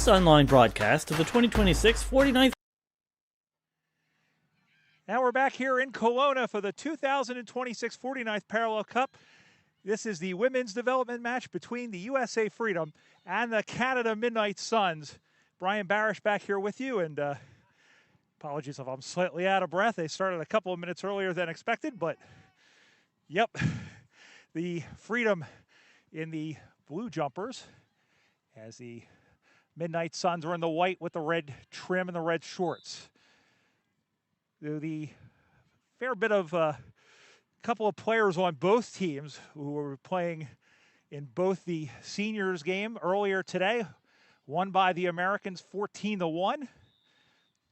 This online broadcast of the 2026 49th. Now we're back here in Kelowna for the 2026 49th Parallel Cup. This is the women's development match between the USA Freedom and the Canada Midnight Suns. Brian Barish back here with you, and apologies if I'm slightly out of breath. They started a couple of minutes earlier than expected, but yep, the Freedom in the blue jumpers as the Midnight Suns are in the white with the red trim and the red shorts. The fair bit of couple of players on both teams who were playing in both the seniors game earlier today, won by the Americans 14-1.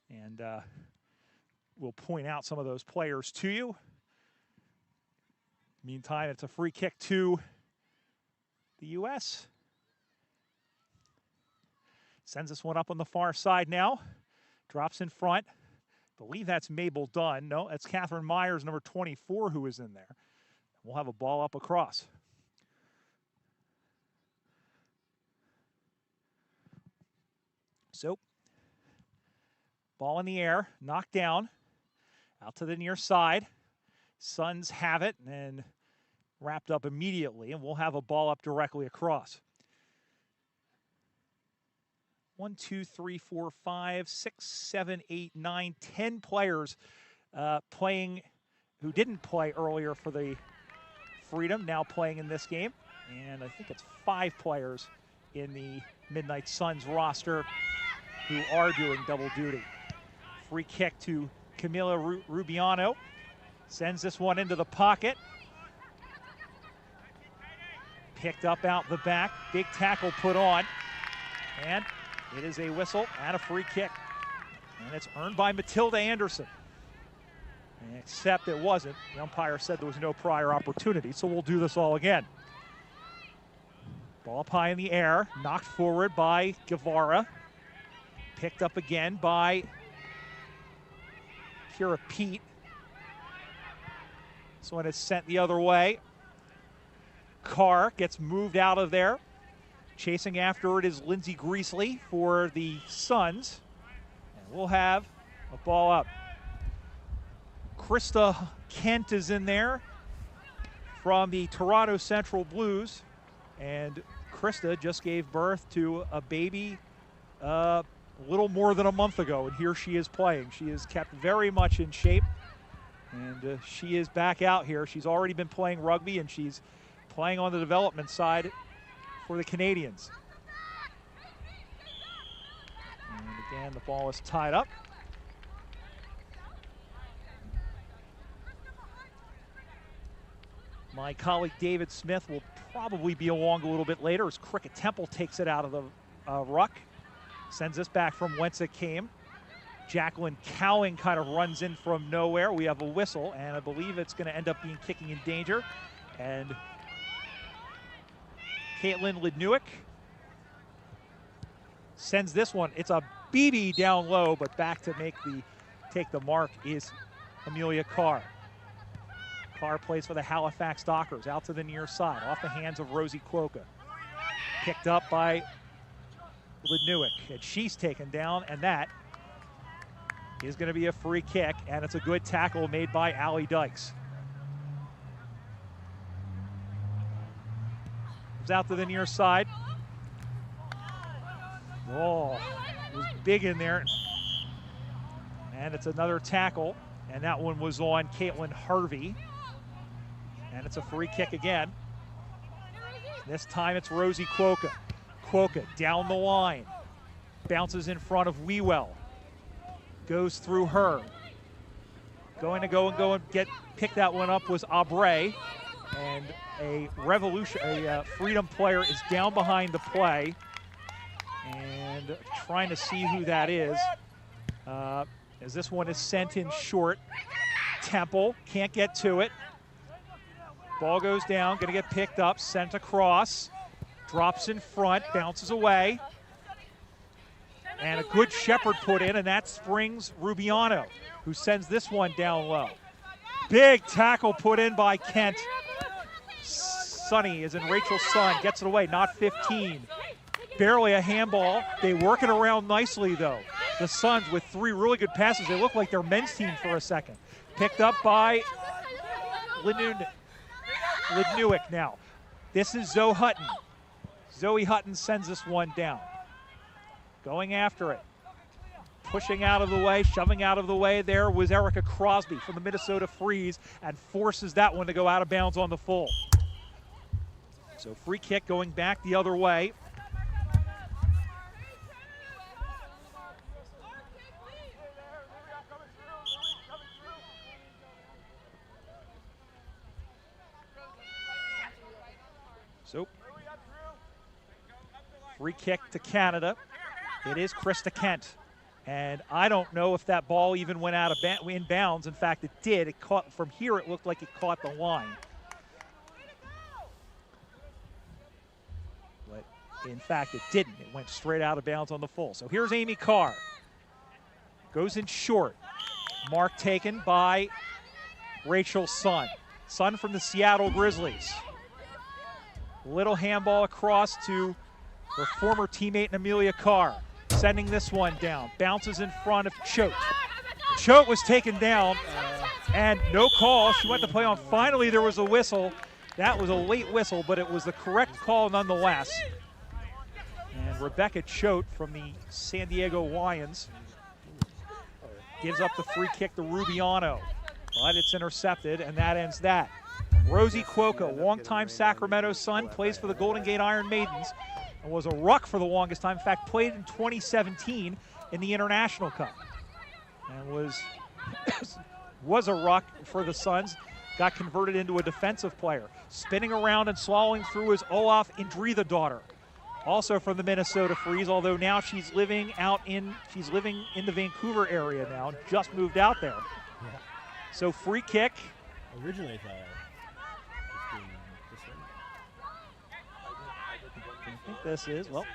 And we'll point out some of those players to you. Meantime, it's a free kick to the U.S. Sends this one up on the far side now. Drops in front. Believe that's Mabel Dunn. No, that's Catherine Myers, number 24, who is in there. We'll have a ball up across. So, ball in the air, knocked down, out to the near side. Suns have it and wrapped up immediately, and we'll have a ball up directly across. 1, 2, 3, 4, 5, 6, 7, 8, 9, 10 players playing who didn't play earlier for the Freedom, now playing in this game. And I think it's 5 players in the Midnight Suns roster who are doing double duty. Free kick to Camila Rubiano. Sends this one into the pocket. Picked up out the back. Big tackle put on. And it is a whistle and a free kick. And it's earned by Matilda Anderson. Except it wasn't. The umpire said there was no prior opportunity, so we'll do this all again. Ball up high in the air, knocked forward by Guevara. Picked up again by Kira Pete. This one is sent the other way. Carr gets moved out of there. Chasing after it is Lindsay Greasley for the Suns. And we'll have a ball up. Krista Kent is in there from the Toronto Central Blues. And Krista just gave birth to a baby a little more than a month ago. And here she is playing. She is kept very much in shape. And she is back out here. She's already been playing rugby, and she's playing on the development side for the Canadians. And again, the ball is tied up. My colleague David Smith will probably be along a little bit later as Cricket Temple takes it out of the ruck. Sends this back from whence it came. Jacqueline Cowing kind of runs in from nowhere. We have a whistle, and I believe it's going to end up being kicking in danger. And Caitlin Lidnewick sends this one. It's a BB down low, but back to take the mark is Amelia Carr. Carr plays for the Halifax Dockers, out to the near side, off the hands of Rosie Quokka. Picked up by Lidnewick, and she's taken down, and that is going to be a free kick, and it's a good tackle made by Allie Dykes. Out to the near side. Oh, it was big in there. And it's another tackle, and that one was on Caitlin Harvey. And it's a free kick again. This time it's Rosie Quokka. Quokka down the line. Bounces in front of Wewell. Goes through her. Going to go and pick that one up was Abre. And a Freedom player is down behind the play and trying to see who that is. As this one is sent in short. Temple can't get to it. Ball goes down, going to get picked up, sent across. Drops in front, bounces away. And a good shepherd put in, and that springs Rubiano, who sends this one down low. Big tackle put in by Kent. Sonny is in Rachel's son, gets it away, not 15. barely a handball. They work it around nicely, though. The Suns with 3 really good passes. They look like their men's team for a second. Picked up by Lidnuik now. This is Zoe Hutton. Zoe Hutton sends this one down. Going after it. Pushing out of the way, shoving out of the way. There was Erica Crosby from the Minnesota Freeze and forces that one to go out of bounds on the full. So free kick going back the other way. So, free kick to Canada. It is Krista Kent. And I don't know if that ball even went out of inbounds. In fact, it did. It caught from here. It looked like it caught the line. But in fact, it didn't. It went straight out of bounds on the full. So here's Amy Carr. Goes in short. Mark taken by Rachel Sun. Sun from the Seattle Grizzlies. Little handball across to her former teammate Amelia Carr. Sending this one down. Bounces in front of Choate. Choate was taken down and no call. She went to play on. Finally, there was a whistle. That was a late whistle, but it was the correct call nonetheless. And Rebecca Choate from the San Diego Lions gives up the free kick to Rubiano. But it's intercepted, and that ends that. Rosie Cuoco, longtime Sacramento Sun, plays for the Golden Gate Iron Maidens and was a ruck for the longest time. In fact, played in 2017 in the International Cup and was a ruck for the Suns. Got converted into a defensive player. Spinning around and swallowing through is Olaf Indrida-daughter, also from the Minnesota Freeze, although now she's living in the Vancouver area now, just moved out there. Yeah. So free kick. Originally I thought it was being this one. I think this is, well,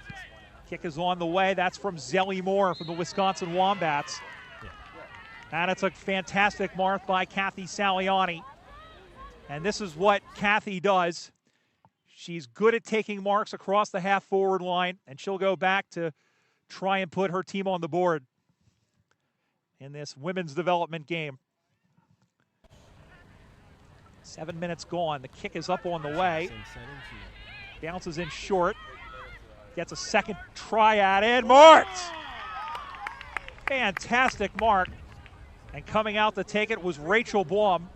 kick is on the way. That's from Zelly Moore from the Wisconsin Wombats. Yeah. And it's a fantastic mark by Kathy Saliani. And this is what Kathy does. She's good at taking marks across the half-forward line, and she'll go back to try and put her team on the board in this women's development game. 7 minutes gone. The kick is up on the way. Bounces in short. Gets a second try at it. Marked! Fantastic mark. And coming out to take it was Rachel Blum.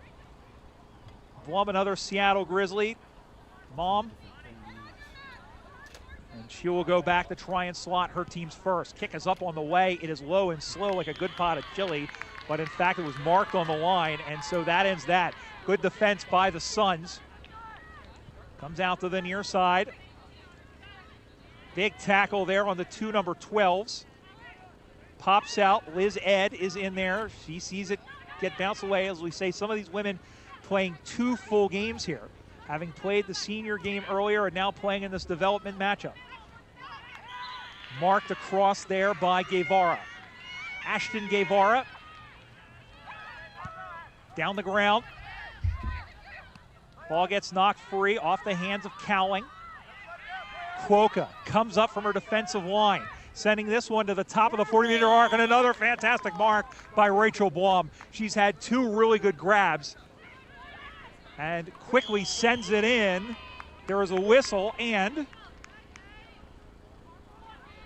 Blum, another Seattle Grizzly. Mom. And she will go back to try and slot her team's first. Kick is up on the way. It is low and slow like a good pot of chili. But in fact, it was marked on the line. And so that ends that. Good defense by the Suns. Comes out to the near side. Big tackle there on the two number 12s. Pops out. Liz Ed is in there. She sees it get bounced away. As we say, some of these women playing 2 full games here, having played the senior game earlier and now playing in this development matchup. Marked across there by Guevara. Ashton Guevara. Down the ground. Ball gets knocked free off the hands of Cowling. Cuoco comes up from her defensive line, sending this one to the top of the 40-meter arc, and another fantastic mark by Rachel Blum. She's had 2 really good grabs and quickly sends it in. There is a whistle, and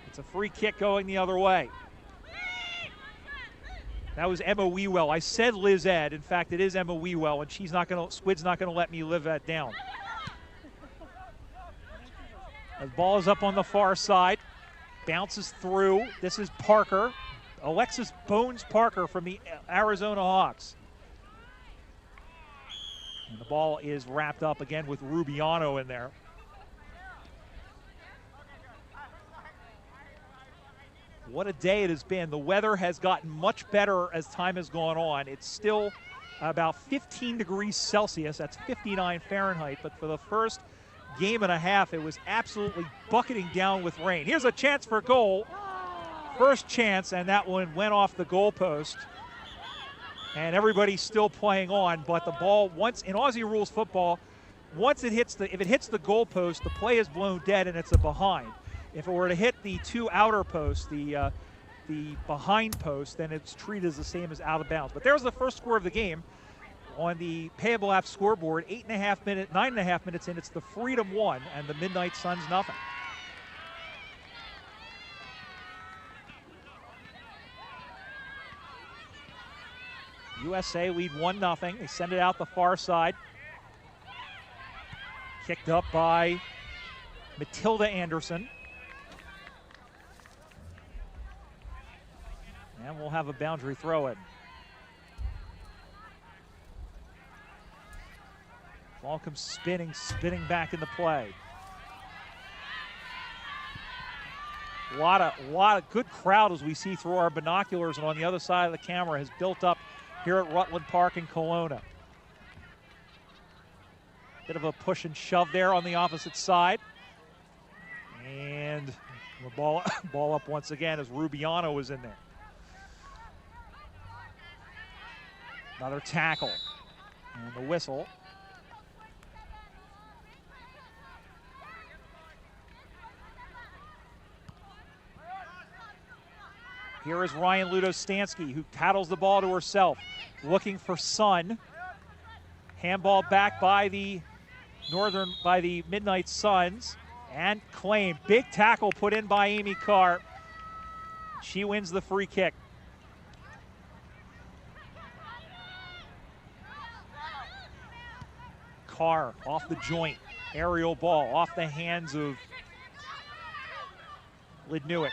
it's a free kick going the other way. That was Emma Wewell. I said Liz Ed. In fact, it is Emma Wewell, and Squid's not going to let me live that down. The ball is up on the far side. Bounces through. This is Parker. Alexis Bones Parker from the Arizona Hawks. And the ball is wrapped up again with Rubiano in there. What a day it has been. The weather has gotten much better as time has gone on. It's still about 15 degrees Celsius. That's 59 Fahrenheit. But for the first game and a half, it was absolutely bucketing down with rain. Here's a chance for a goal. First chance, and that one went off the goalpost. And everybody's still playing on, but the ball, once in Aussie rules football, if it hits the goalpost, the play is blown dead and it's a behind. If it were to hit the two outer posts, the behind post, then it's treated as the same as out of bounds. But there's the first score of the game on the Payable Apps scoreboard. 9.5 minutes in, it's the Freedom 1 and the Midnight Suns nothing. USA lead 1-0. They send it out the far side. Kicked up by Matilda Anderson. And we'll have a boundary throw in. Ball comes spinning back into play. A lot of good crowd as we see through our binoculars, and on the other side of the camera has built up here at Rutland Park in Kelowna. Bit of a push and shove there on the opposite side. And the ball up once again as Rubiano was in there. Another tackle. And the whistle. Here is Ryan Ludostansky, who paddles the ball to herself, looking for Sun. Handball back by the Midnight Suns, and claimed. Big tackle put in by Amy Carr. She wins the free kick. Carr off the joint, aerial ball off the hands of Lidnewick.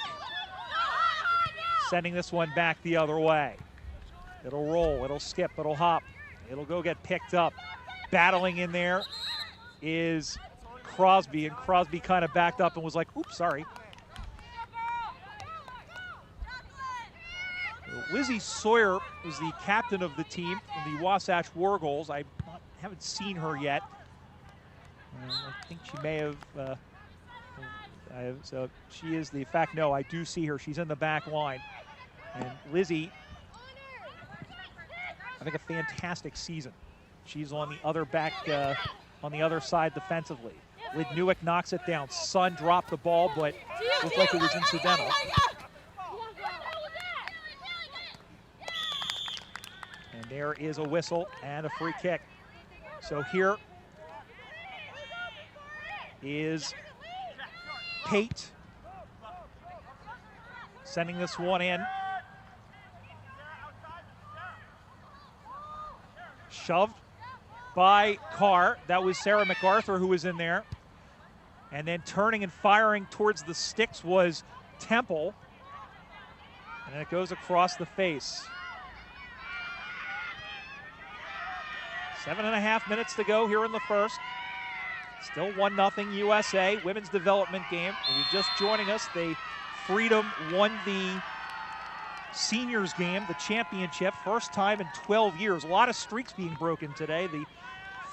Sending this one back the other way. It'll roll, it'll skip, it'll hop, it'll go get picked up. Battling in there is Crosby, and Crosby kind of backed up and was like, oops, sorry. Lizzie Sawyer was the captain of the team in the Wasatch War Goals. I haven't seen her yet. I think she may have, so she is the fact, no, I do see her. She's in the back line. And Lizzie, I think a fantastic season. She's on the other back, on the other side defensively. Lidnewick knocks it down. Sun dropped the ball, but looked like it was incidental. And there is a whistle and a free kick. So here is Pate sending this one in. Shoved by Carr. That was Sarah MacArthur who was in there. And then turning and firing towards the sticks was Temple. And it goes across the face. 7.5 minutes to go here in the first. Still 1-0 USA, women's development game. If you're just joining us, the Freedom won the seniors game, the championship, first time in 12 years. A lot of streaks being broken today. The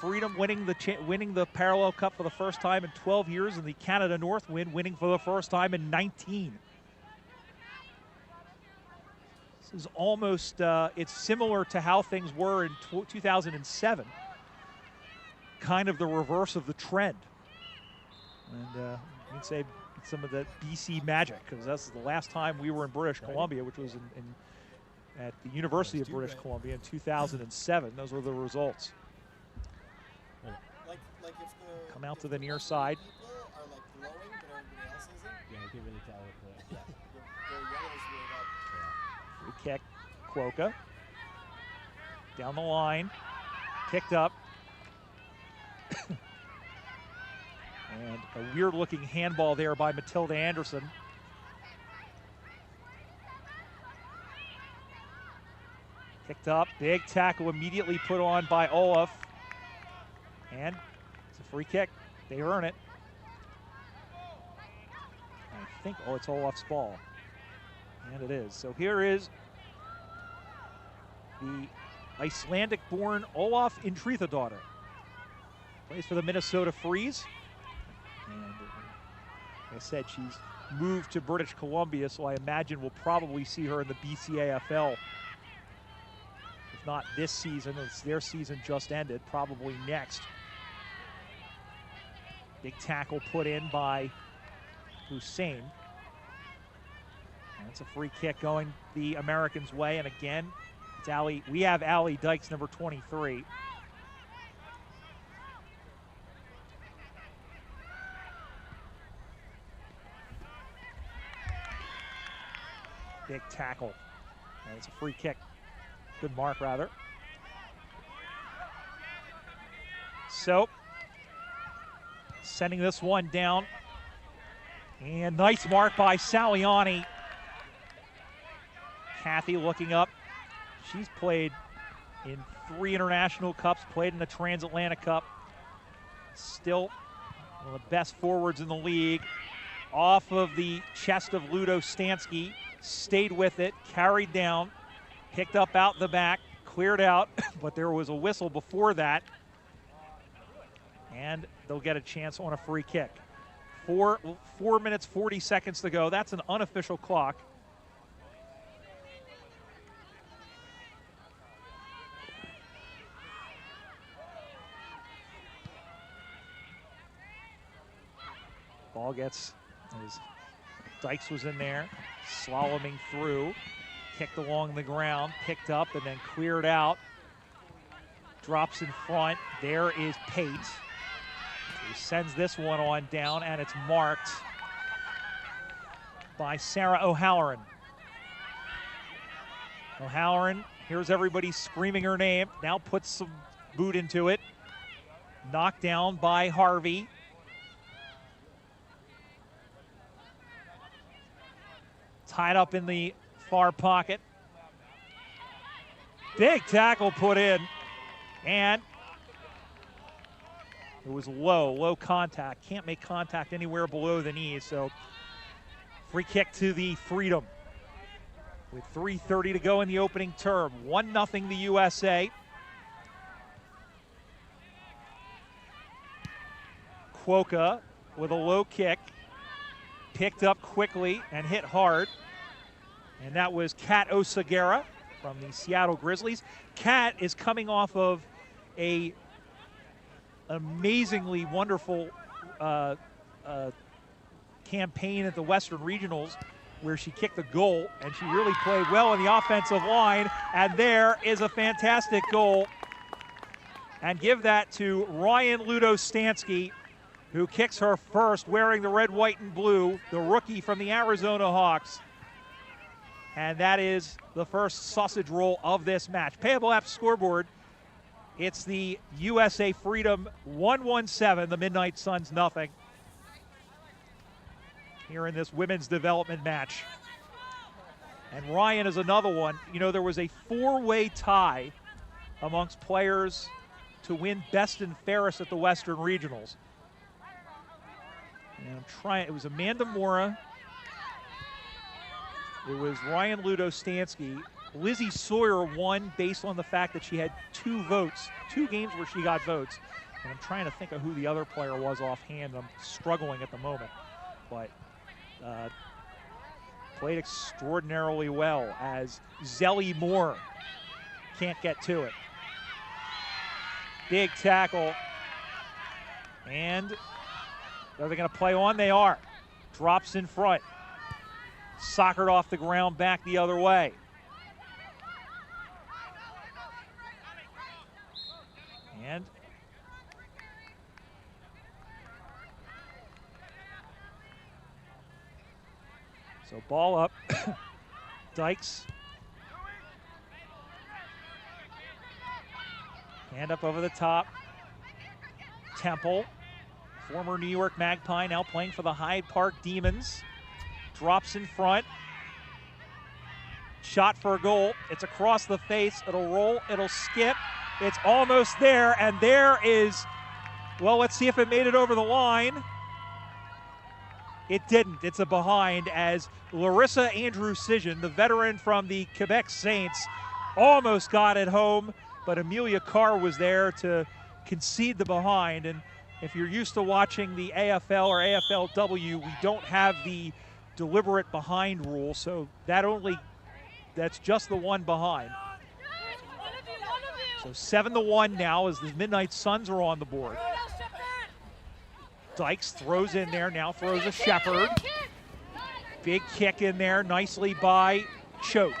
Freedom winning the Parallel Cup for the first time in 12 years, and the Canada North winning for the first time in 19. This is almost, it's similar to how things were in 2007. Kind of the reverse of the trend. And you can say some of the BC magic, because that's the last time we were in British Columbia, which was at the University of British Columbia in 2007. Those were the results. Like if the come out to the near side. People are like glowing, but everybody else isn't. Yeah, give it to Alec. Yeah. The yellow's lit up. Free kick, Quokka. Down the line, picked up. And a weird-looking handball there by Matilda Anderson. Picked up, big tackle immediately put on by Olaf. And it's a free kick. They earn it. I think, oh, it's Olaf's ball. And it is. So here is the Icelandic-born Olaf Indriðadóttir. Plays for the Minnesota Freeze. And like I said, she's moved to British Columbia, so I imagine we'll probably see her in the BCAFL. If not this season, as their season just ended, probably next. Big tackle put in by Hussein. That's a free kick going the Americans' way, and again, it's Allie. We have Allie Dykes, number 23. Big tackle. And it's a free kick. Good mark, rather. So, sending this one down. And nice mark by Saliani. Kathy looking up. She's played in 3 international cups, played in the Transatlantic Cup. Still one of the best forwards in the league. Off of the chest of Ludo Stansky. Stayed with it, carried down, picked up out the back, cleared out, but there was a whistle before that. And they'll get a chance on a free kick. 4 minutes, 40 seconds to go. That's an unofficial clock. Ball gets, as Dykes was in there, slaloming through, kicked along the ground, picked up, and then cleared out. Drops in front. There is Pate. He sends this one on down, and it's marked by Sarah O'Halloran. O'Halloran, here's everybody screaming her name. Now puts some boot into it. Knocked down by Harvey. Tied up in the far pocket. Big tackle put in. And it was low contact. Can't make contact anywhere below the knees. So free kick to the Freedom. With 3:30 to go in the opening term. 1-0 the USA. Quokka with a low kick. Picked up quickly and hit hard. And that was Kat Osagera from the Seattle Grizzlies. Kat is coming off of a amazingly wonderful campaign at the Western Regionals where she kicked a goal and she really played well in the offensive line. And there is a fantastic goal. And give that to Ryan Ludo Stansky, who kicks her first, wearing the red, white, and blue, the rookie from the Arizona Hawks. And that is the first sausage roll of this match. Payable Apps scoreboard, it's the USA Freedom 1-1-7, the Midnight Suns 0. Here in this women's development match. And Ryan is another one. You know, there was a 4-way tie amongst players to win best and fairest at the Western Regionals. And I'm trying, it was Amanda Mora. It was Ryan Ludo Stansky. Lizzie Sawyer won based on the fact that she had 2 votes, 2 games where she got votes. And I'm trying to think of who the other player was offhand. I'm struggling at the moment. But played extraordinarily well as Zelly Moore can't get to it. Big tackle. And are they going to play on? They are. Drops in front. Soccered off the ground back the other way. And so ball up. Dykes. Hand up over the top. Temple. Former New York Magpie, now playing for the Hyde Park Demons. Drops in front. Shot for a goal. It's across the face. It'll roll. It'll skip. It's almost there. And there is, well, let's see if it made it over the line. It didn't. It's a behind as Larissa Andrew-Cision, the veteran from the Quebec Saints, almost got it home, but Amelia Carr was there to concede the behind. And if you're used to watching the AFL or AFLW, we don't have the deliberate behind rule, so that's just the one behind. So 7-1 now as the Midnight Suns are on the board. Dykes throws in there, now throws a Shepherd. Big kick in there, nicely by Choate.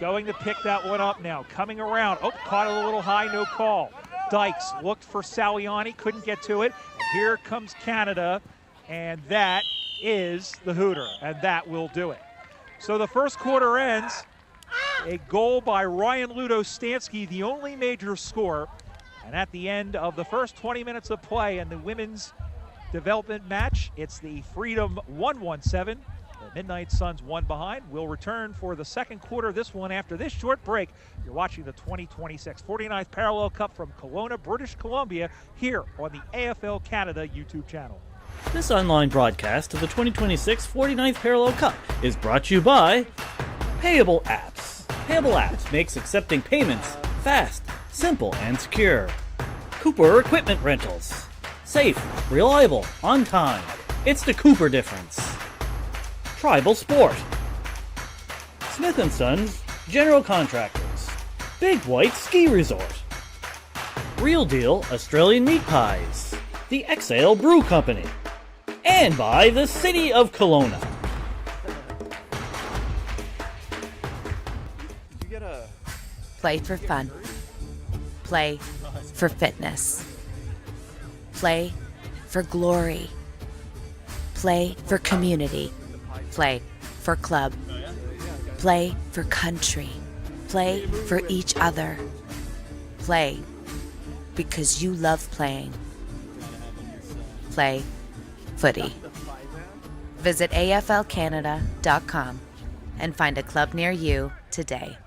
Going to pick that one up now, coming around. Oh, caught it a little high, no call. Dykes looked for Saliani, couldn't get to it. And here comes Canada, and that is the hooter, and that will do it. So the first quarter ends. A goal by Ryan Ludostansky, the only major score. And at the end of the first 20 minutes of play in the women's development match, it's the Freedom 117. The Midnight Suns one behind. We'll return for the second quarter, this one after this short break. You're watching the 2026 49th Parallel Cup from Kelowna, British Columbia, here on the AFL Canada YouTube channel. This online broadcast of the 2026 49th Parallel Cup is brought to you by Payable Apps. Payable Apps makes accepting payments fast, simple, and secure. Cooper Equipment Rentals. Safe, reliable, on time. It's the Cooper difference. Tribal Sport. Smith & Sons General Contractors. Big White Ski Resort. Real Deal Australian Meat Pies. The Exhale Brew Company. And by the City of Kelowna. Play for fun. Play for fitness. Play for glory. Play for community. Play for club. Play for country. Play for each other. Play because you love playing. Play footy. Visit AFLCanada.com and find a club near you today.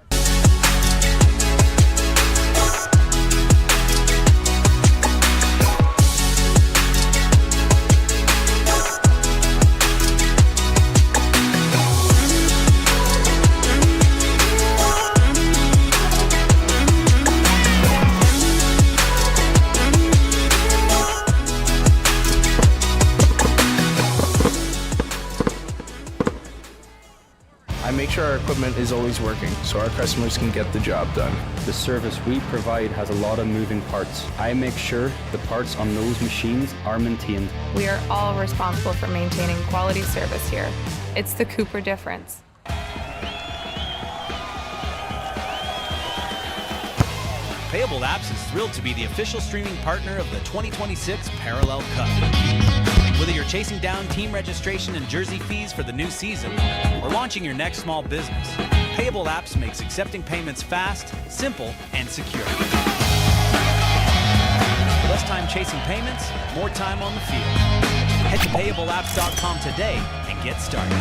I make sure our equipment is always working so our customers can get the job done. The service we provide has a lot of moving parts. I make sure the parts on those machines are maintained. We are all responsible for maintaining quality service here. It's the Cooper difference. Payable Apps is thrilled to be the official streaming partner of the 2026 Parallel Cup. Whether you're chasing down team registration and jersey fees for the new season or launching your next small business, Payable Apps makes accepting payments fast, simple, and secure. Less time chasing payments, more time on the field. Head to payableapps.com today and get started.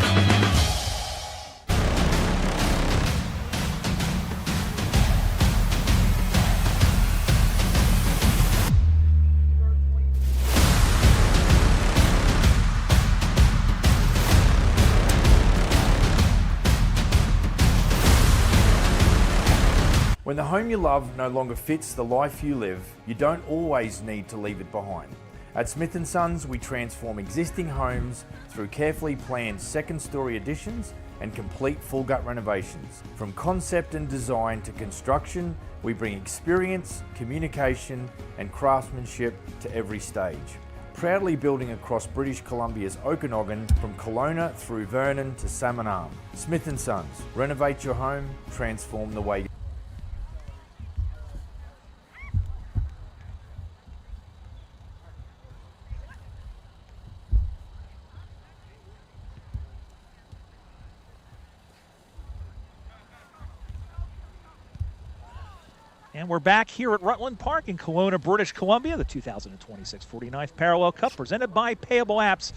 When the home you love no longer fits the life you live, you don't always need to leave it behind. At Smith & Sons, we transform existing homes through carefully planned second-story additions and complete full-gut renovations. From concept and design to construction, we bring experience, communication, and craftsmanship to every stage. Proudly building across British Columbia's Okanagan from Kelowna through Vernon to Salmon Arm. Smith & Sons, renovate your home, transform the way you. And we're back here at Rutland Park in Kelowna, British Columbia, the 2026 49th Parallel Cup presented by Payable Apps.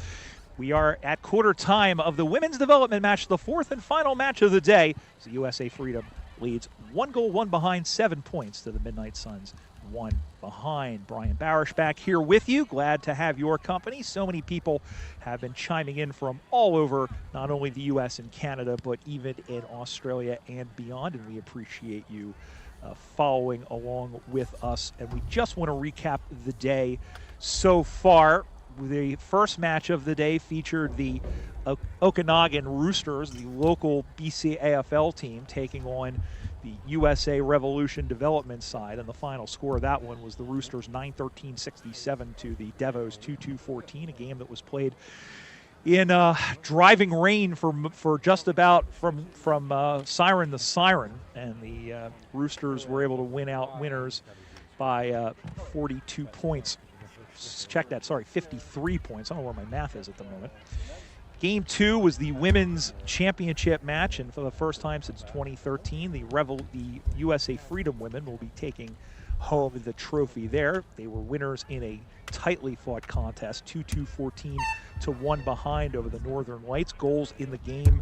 We are at quarter time of the women's development match, the fourth and final match of the day. The USA Freedom leads 1 goal, 1 behind, 7 points to the Midnight Suns, 1 behind. Brian Barish back here with you. Glad to have your company. So many people have been chiming in from all over, not only the US and Canada, but even in Australia and beyond, and we appreciate you following along with us. And we just want to recap the day so far. The first match of the day featured the Okanagan Roosters, the local BC AFL team, taking on the USA Revolution development side, and the final score of that one was the Roosters 9-13-67 to the Devos 2-2-14, a game that was played in driving rain for just about from siren to siren, and the Roosters were able to win out winners by 42 points. Check that, sorry, 53 points. I don't know where my math is at the moment. Game 2 was the women's championship match, and for the first time since 2013, the USA Freedom women will be taking home the trophy there. They were winners in a tightly fought contest, 2-2, 14-1 behind over the Northern Lights. Goals in the game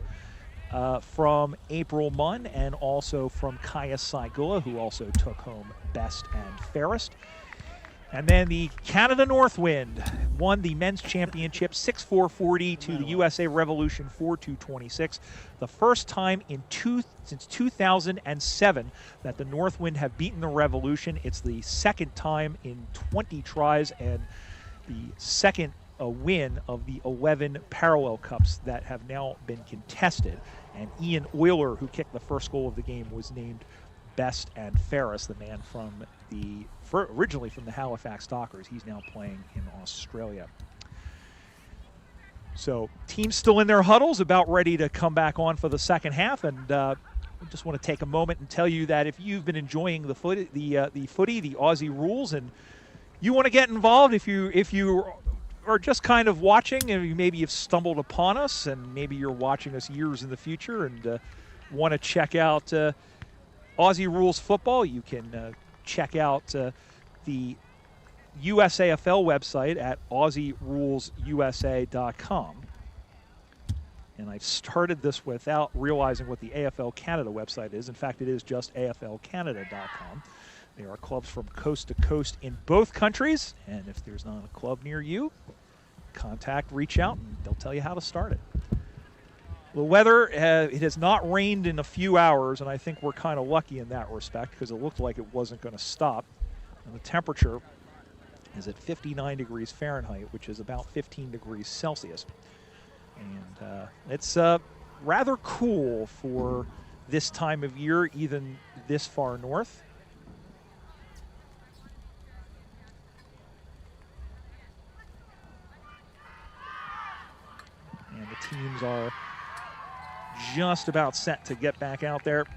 from April Munn and also from Kaya Saigula, who also took home best and fairest. And then the Canada Northwind won the men's championship 6-4-40 to the USA Revolution 4-2-26. The first time since 2007 that the Northwind have beaten the Revolution. It's the second time in 20 tries and the second win of the 11 parallel cups that have now been contested. And Ian Euler, who kicked the first goal of the game, was named best and fairest, the man from originally from the Halifax Dockers. He's now playing in Australia. So teams still in their huddles, about ready to come back on for the second half. And I just want to take a moment and tell you that if you've been enjoying the footy, the Aussie rules, and you want to get involved, if you are just kind of watching, and maybe you've stumbled upon us, and maybe you're watching us years in the future and want to check out Aussie rules football, you can check out the USAFL website at AussieRulesUSA.com. And I've started this without realizing what the AFL Canada website is. In fact, it is just AFLCanada.com. There are clubs from coast to coast in both countries, and if there's not a club near you, reach out, and they'll tell you how to start it. The weather, it has not rained in a few hours, and I think we're kind of lucky in that respect because it looked like it wasn't going to stop. And the temperature is at 59 degrees Fahrenheit, which is about 15 degrees Celsius. And it's rather cool for this time of year, even this far north. And the teams are just about set to get back out there.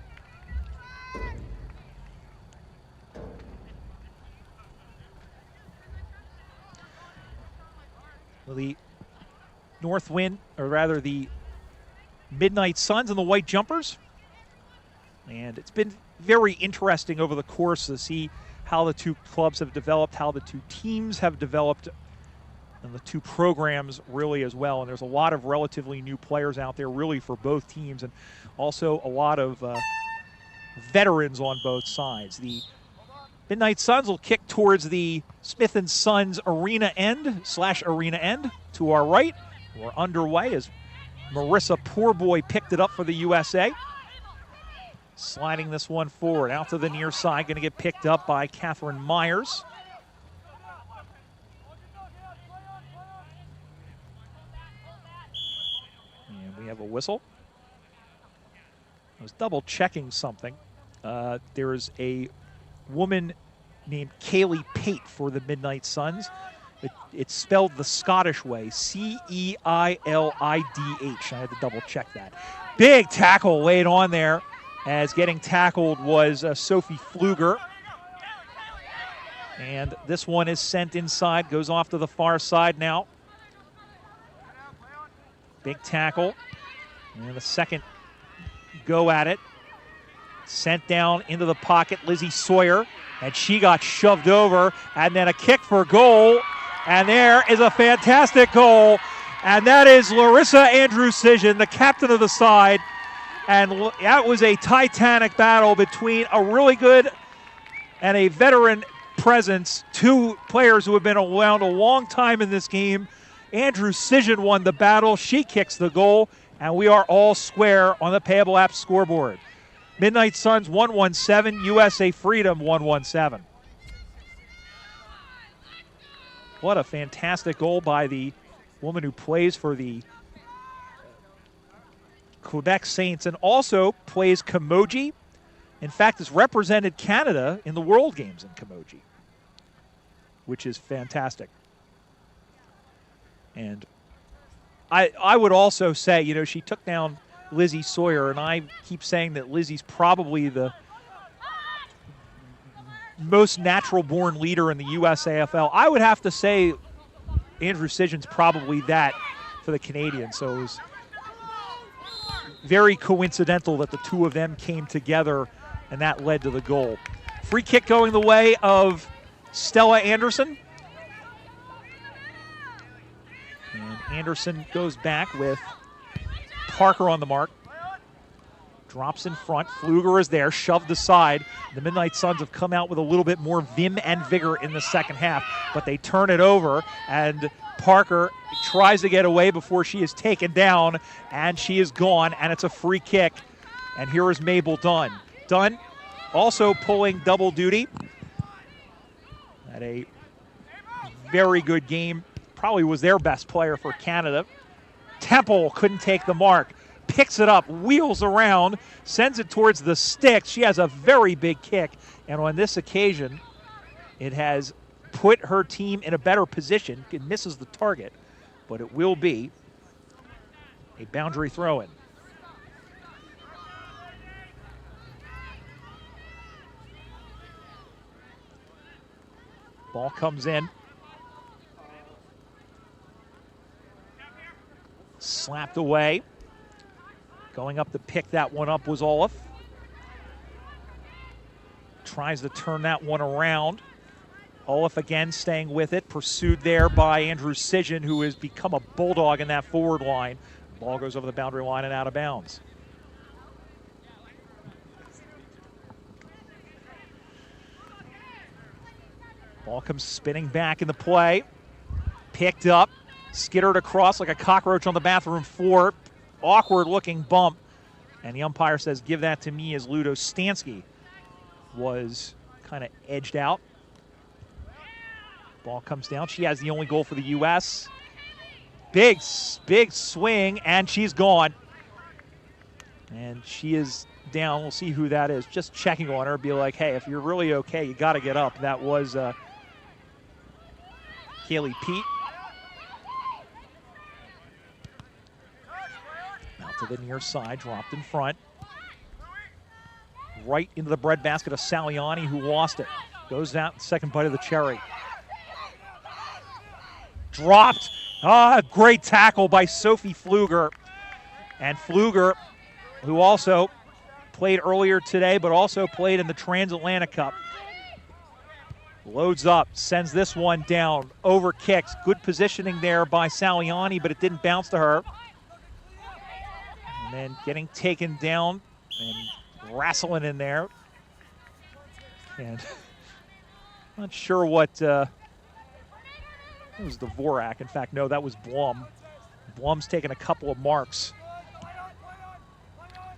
Well, the Northwind, or rather the Midnight Suns and the White Jumpers. And it's been very interesting over the course to see how the two clubs have developed, how the two teams have developed, and the two programs really as well. And there's a lot of relatively new players out there really for both teams, and also a lot of veterans on both sides. The Midnight Suns will kick towards the Smith & Sons arena end to our right. We're underway as Marissa Poorboy picked it up for the USA. Sliding this one forward out to the near side, going to get picked up by Catherine Myers. And we have a whistle. I was double checking something. There is a woman named Kaylee Pate for the Midnight Suns. It's spelled the Scottish way, Ceilidh. I had to double check that. Big tackle laid on there, as getting tackled was Sophie Pfluger. And this one is sent inside, goes off to the far side now. Big tackle. And the second go at it. Sent down into the pocket, Lizzie Sawyer, and she got shoved over, and then a kick for goal, and there is a fantastic goal, and that is Larissa Andrew-Cision, the captain of the side, and that was a titanic battle between a really good and a veteran presence, two players who have been around a long time in this game. Andrew-Cision won the battle, she kicks the goal, and we are all square on the Payable Apps scoreboard. Midnight Suns 117, USA Freedom 117. What a fantastic goal by the woman who plays for the Quebec Saints and also plays Camogie. In fact, has represented Canada in the World Games in Camogie, which is fantastic. And I would also say, you know, she took down Lizzie Sawyer, and I keep saying that Lizzie's probably the most natural-born leader in the US AFL. I would have to say Andrew Sidgen's probably that for the Canadians. So it was very coincidental that the two of them came together, and that led to the goal. Free kick going the way of Stella Anderson. And Anderson goes back with Parker on the mark. Drops in front. Pfluger is there, shoved aside. The Midnight Suns have come out with a little bit more vim and vigor in the second half, but they turn it over, and Parker tries to get away before she is taken down, and she is gone, and it's a free kick. And here is Mabel Dunn. Dunn also pulling double duty. Had a very good game. Probably was their best player for Canada. Temple couldn't take the mark. Picks it up, wheels around, sends it towards the sticks. She has a very big kick, and on this occasion, it has put her team in a better position. It misses the target, but it will be a boundary throw-in. Ball comes in. Slapped away. Going up to pick that one up was Olaf. Tries to turn that one around. Olaf again staying with it. Pursued there by Andrew Sidgen, who has become a bulldog in that forward line. Ball goes over the boundary line and out of bounds. Ball comes spinning back in the play. Picked up. Skittered across like a cockroach on the bathroom floor. Awkward looking bump, and the umpire says give that to me, as Ludo Stansky was kind of edged out. Ball comes down. She has the only goal for the U.S. Big swing, and she's gone. And she is down. We'll see who that is. Just checking on her, be like, hey, if you're really okay, you got to get up. That was Kaylee Pete. To the near side, dropped in front. Right into the breadbasket of Saliani, who lost it. Goes out, second bite of the cherry. Dropped. Great tackle by Sophie Pfluger. And Pfluger, who also played earlier today, but also played in the Transatlantic Cup. Loads up, sends this one down, over kicks. Good positioning there by Saliani, but it didn't bounce to her. And then getting taken down and wrestling in there. And not sure what, it was Dvorak. In fact, no, that was Blum. Blum's taking a couple of marks.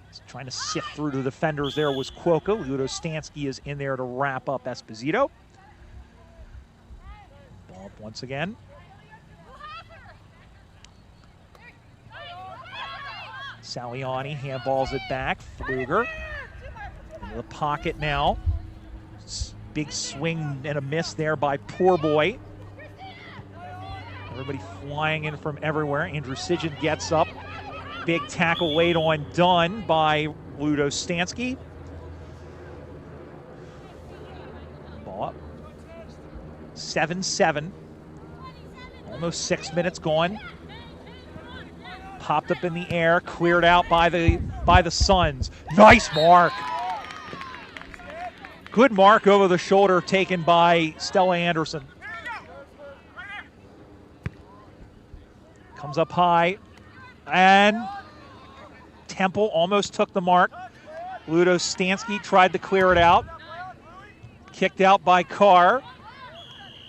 He's trying to sift through the defenders. There was Cuoco. Ludo Stansky is in there to wrap up Esposito. Ball up once again. Saliani handballs it back. Pfluger into the pocket now. Big swing and a miss there by Poor Boy. Everybody flying in from everywhere. Andrew Sidgen gets up. Big tackle laid on Dunn by Ludo Stansky. Ball up. 7-7. Almost 6 minutes gone. Popped up in the air, cleared out by the Suns. Nice mark. Good mark over the shoulder taken by Stella Anderson. Comes up high, and Temple almost took the mark. Ludo Stansky tried to clear it out. Kicked out by Carr.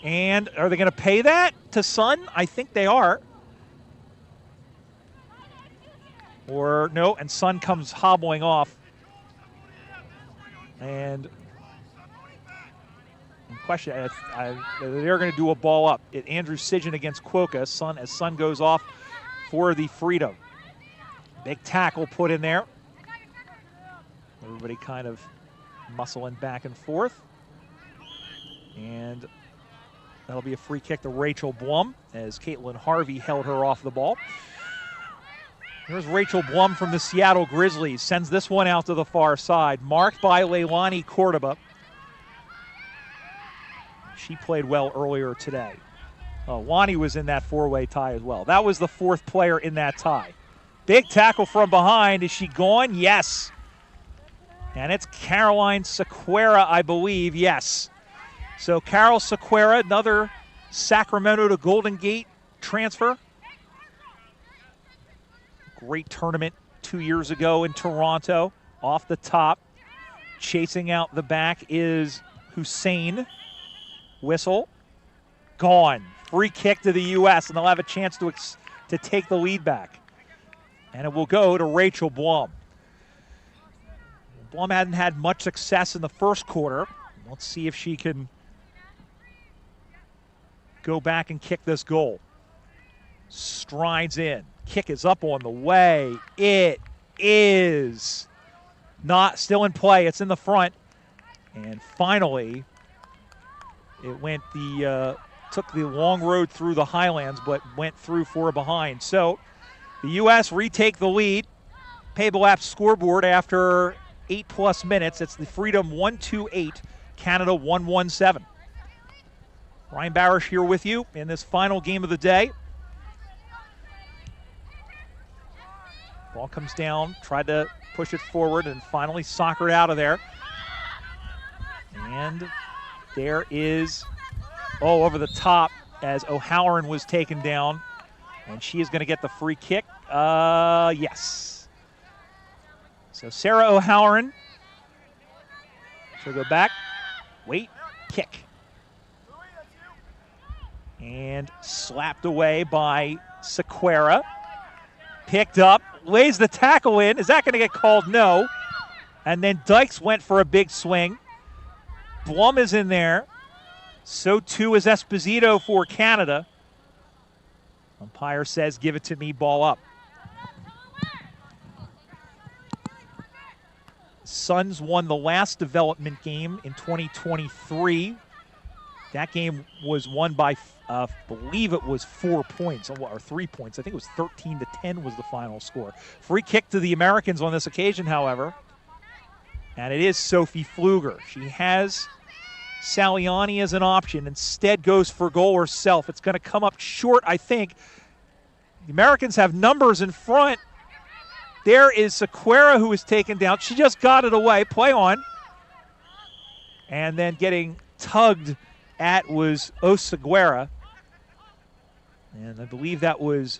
And are they going to pay that to Sun? I think they are. Or no, and Sun comes hobbling off. And question, they're going to do a ball up. Andrew Sidgen against Cuoco. As Sun goes off for the freedom. Big tackle put in there. Everybody kind of muscling back and forth. And that'll be a free kick to Rachel Blum as Caitlin Harvey held her off the ball. Here's Rachel Blum from the Seattle Grizzlies. Sends this one out to the far side. Marked by Leilani Cordoba. She played well earlier today. Lonnie was in that four-way tie as well. That was the fourth player in that tie. Big tackle from behind. Is she gone? Yes. And it's Caroline Sequeira, I believe. Yes. So Carol Sequeira, another Sacramento to Golden Gate transfer. Great tournament 2 years ago in Toronto. Off the top, chasing out the back is Hussein. Whistle, gone. Free kick to the U.S., and they'll have a chance to take the lead back. And it will go to Rachel Blum. Blum hadn't had much success in the first quarter. Let's see if she can go back and kick this goal. Strides in. Kick is up on the way. It is not still in play. It's in the front. And finally, it went took the long road through the Highlands, but went through for a behind. So the U.S. retake the lead. Payable Apps scoreboard after 8+ minutes. It's the Freedom 1-2-8, Canada 1-1-7. Ryan Barish here with you in this final game of the day. Ball comes down, tried to push it forward, and finally soccered out of there. And there is, over the top as O'Halloran was taken down. And she is going to get the free kick. Yes. So Sarah O'Halloran. She'll go back. Wait. Kick. And slapped away by Sequeira. Picked up. Lays the tackle in. Is that going to get called? No. And then Dykes went for a big swing. Blum is in there. So too is Esposito for Canada. Umpire says, give it to me, ball up. Suns won the last development game in 2023. That game was won by, I believe it was 4 points, or 3 points. I think it was 13-10 was the final score. Free kick to the Americans on this occasion, however. And it is Sophie Pfluger. She has Saliani as an option. Instead goes for goal herself. It's going to come up short, I think. The Americans have numbers in front. There is Sequeira who is taken down. She just got it away. Play on. And then getting tugged at was Oseguera. And I believe that was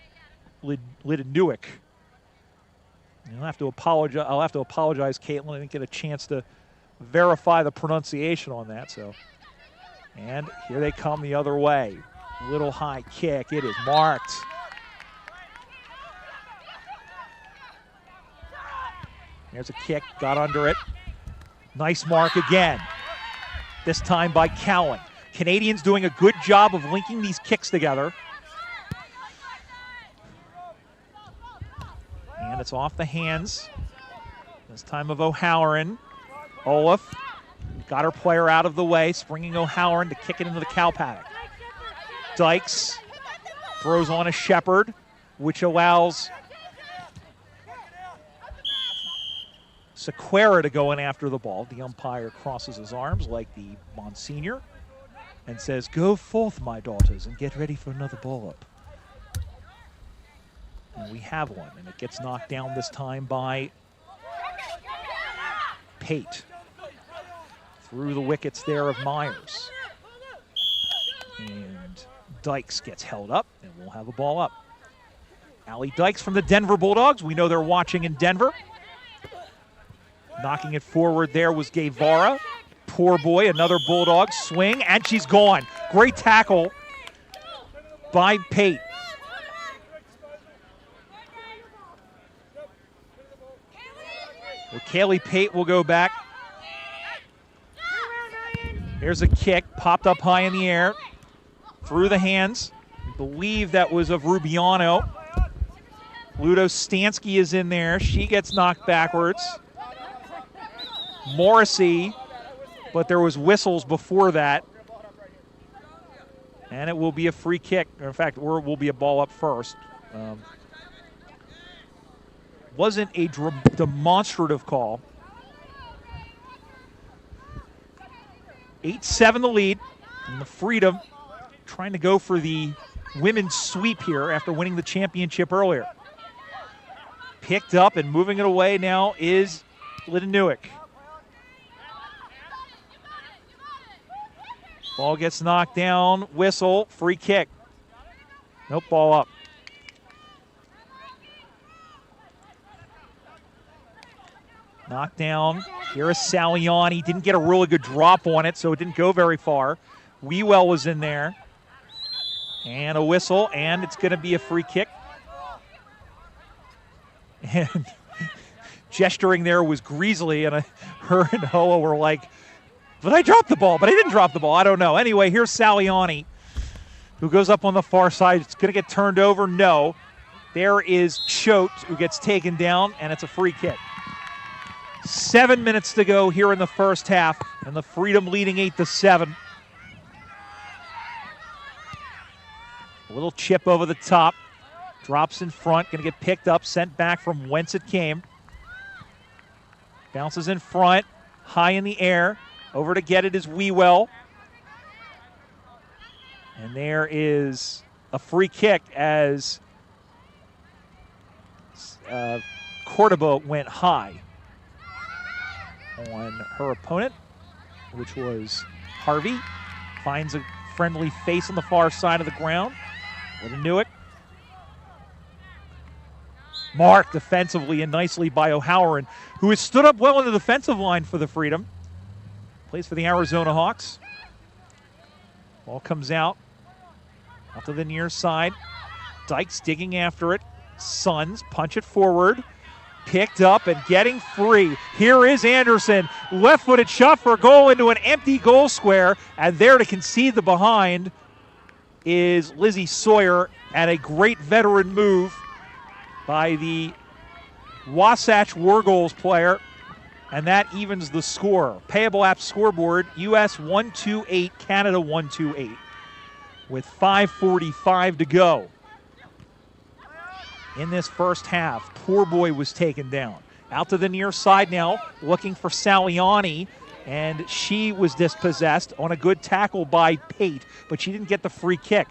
Lidenuik. I'll have to apologize, Caitlin. I didn't get a chance to verify the pronunciation on that. So, and here they come the other way. Little high kick. It is marked. There's a kick. Got under it. Nice mark again. This time by Cowan. Canadians doing a good job of linking these kicks together. And it's off the hands. This time of O'Halloran. Olaf got her player out of the way, springing O'Halloran to kick it into the cow paddock. Dykes throws on a Shepherd, which allows Sequeira to go in after the ball. The umpire crosses his arms like the Monsignor and says, "Go forth, my daughters, and get ready for another ball up." And we have one, and it gets knocked down this time by Pate. Through the wickets there of Myers. And Dykes gets held up, and we'll have a ball up. Allie Dykes from the Denver Bulldogs. We know they're watching in Denver. Knocking it forward there was Guevara. Poor boy, another Bulldog. Swing, and she's gone. Great tackle by Pate. Well, Kaylee Pate will go back. Here's a kick, popped up high in the air, through the hands. I believe that was of Rubiano. Ludo Stansky is in there. She gets knocked backwards. Morrissey, but there was whistles before that. And it will be a free kick. In fact, or it will be a ball up first. wasn't a demonstrative call. 8-7 the lead, and the Freedom trying to go for the women's sweep here after winning the championship earlier. Picked up and moving it away now is Lidenuik. Ball gets knocked down, whistle, free kick. Nope, ball up. Knocked down. Here is Saliani. Didn't get a really good drop on it, so it didn't go very far. Wewell was in there. And a whistle, and it's going to be a free kick. And gesturing there was Greasley, and her and Hoa were like, but I dropped the ball, but I didn't drop the ball. I don't know. Anyway, here's Saliani, who goes up on the far side. It's going to get turned over. No. There is Choate, who gets taken down, and it's a free kick. 7 minutes to go here in the first half, and the Freedom leading 8-7. A little chip over the top. Drops in front, going to get picked up, sent back from whence it came. Bounces in front, high in the air. Over to get it is Wewell. And there is a free kick as Cordoba went high on her opponent, which was Harvey. Finds a friendly face on the far side of the ground. Lidenuik. Marked defensively and nicely by O'Halloran, who has stood up well in the defensive line for the Freedom. Plays for the Arizona Hawks. Ball comes out to the near side. Dykes digging after it. Suns punch it forward. Picked up and getting free. Here is Anderson. Left-footed shot for a goal into an empty goal square. And there to concede the behind is Lizzie Sawyer, and a great veteran move by the Wasatch War Goals player, and that evens the score. Payable Apps scoreboard, US 128, Canada 128, with 5:45 to go in this first half. Poor boy was taken down. Out to the near side now, looking for Saliani, and she was dispossessed on a good tackle by Pate, but she didn't get the free kick.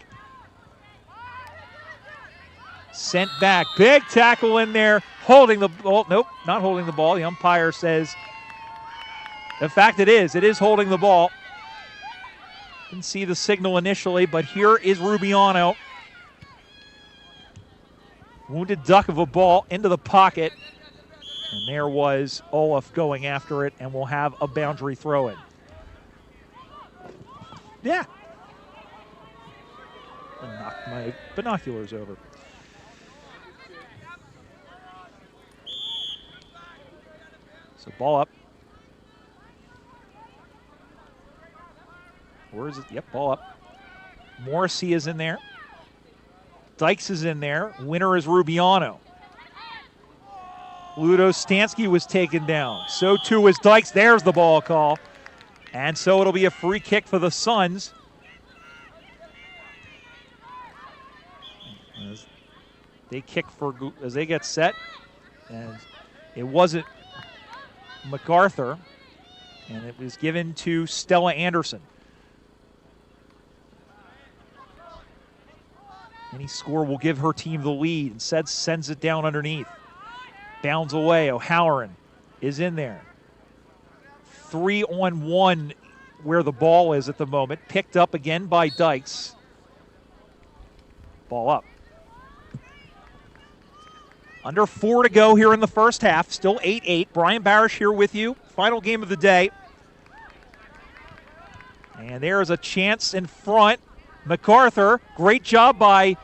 Sent back, big tackle in there, holding the ball. Nope, not holding the ball. The umpire says, in fact it is holding the ball. Didn't see the signal initially, but here is Rubiano. Wounded duck of a ball into the pocket. And there was Olaf going after it, and we'll have a boundary throw in. Yeah. I knocked my binoculars over. So ball up. Where is it? Yep, ball up. Morrissey is in there. Dykes is in there. Winner is Rubiano. Ludo Stansky was taken down. So too was Dykes. There's the ball call. And so it'll be a free kick for the Suns. As they kick as they get set. And it wasn't MacArthur. And it was given to Stella Anderson. Any score will give her team the lead. Instead, sends it down underneath. Bounds away. O'Halloran is in there. 3-on-1 where the ball is at the moment. Picked up again by Dykes. Ball up. Under 4 to go here in the first half. Still 8-8. Brian Barish here with you. Final game of the day. And there is a chance in front. MacArthur, great job by,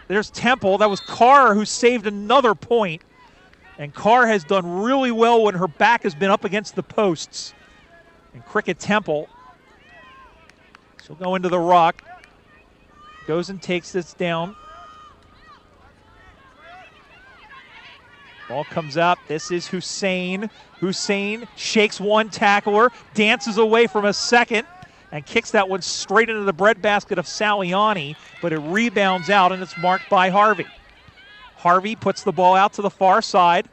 there's Temple. That was Carr who saved another point. And Carr has done really well when her back has been up against the posts. And Cricket Temple, she'll go into the rock. Goes and takes this down. Ball comes up. This is Hussein. Hussein shakes one tackler, dances away from a second, and kicks that one straight into the breadbasket of Saliani, but it rebounds out, and it's marked by Harvey. Harvey puts the ball out to the far side.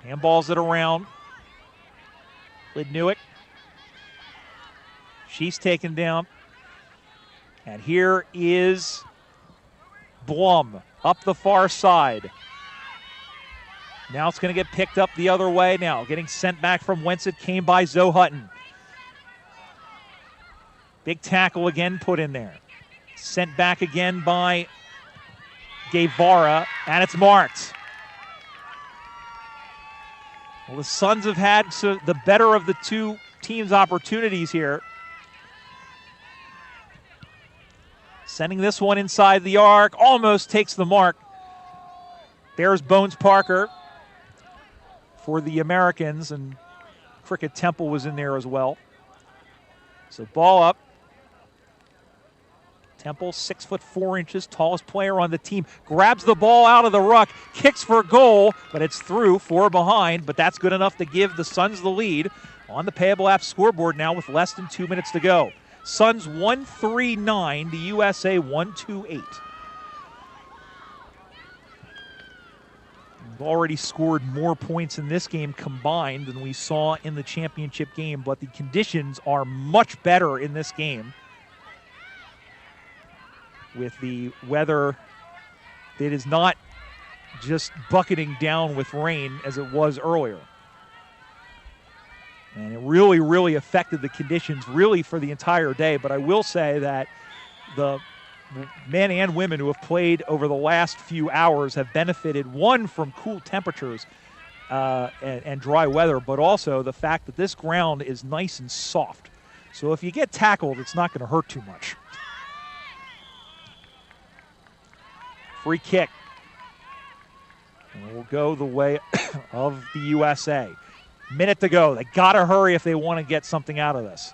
Handballs it around. Lidnewick. She's taken down. And here is Blum up the far side. Now it's going to get picked up the other way now. Getting sent back from whence it came by Zoe Hutton. Big tackle again put in there. Sent back again by Guevara, and it's marked. Well, the Suns have had the better of the two teams' opportunities here. Sending this one inside the arc, almost takes the mark. There's Bones Parker for the Americans, and Cricket Temple was in there as well. So ball up. Temple, 6'4", tallest player on the team, grabs the ball out of the ruck, kicks for goal, but it's through, 4 behind, but that's good enough to give the Suns the lead on the Payable Apps scoreboard now with less than 2 minutes to go. Suns 1-3-9, the USA 1-2-8. We've already scored more points in this game combined than we saw in the championship game, but the conditions are much better in this game, with the weather that is not just bucketing down with rain as it was earlier. And it really, really affected the conditions really for the entire day. But I will say that the men and women who have played over the last few hours have benefited, one, from cool temperatures and dry weather, but also the fact that this ground is nice and soft. So if you get tackled, it's not going to hurt too much. Free kick. And it will go the way of the USA. Minute to go. They got to hurry if they want to get something out of this.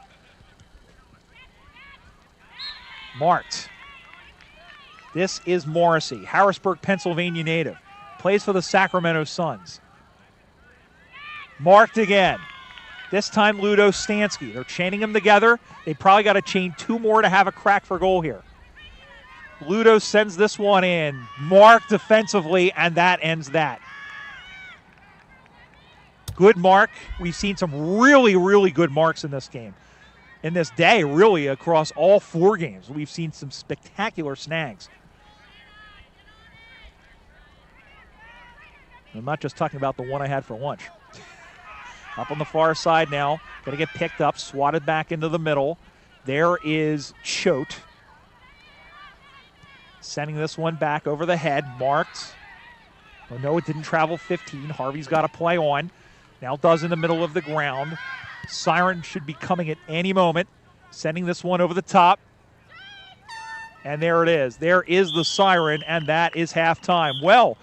Marked. This is Morrissey, Harrisburg, Pennsylvania native. Plays for the Sacramento Suns. Marked again. This time Ludo Stansky. They're chaining them together. They probably got to chain 2 more to have a crack for goal here. Ludo sends this one in. Marked defensively, and that ends that. Good mark. We've seen some really, really good marks in this game. In this day, really, across all 4 games. We've seen some spectacular snags. I'm not just talking about the one I had for lunch. Up on the far side now. Going to get picked up, swatted back into the middle. There is Choate. Sending this one back over the head. Marked. Oh, no, it didn't travel 15. Harvey's got to play on. Now does in the middle of the ground. Siren should be coming at any moment. Sending this one over the top. And there it is. There is the siren, and that is halftime. Well,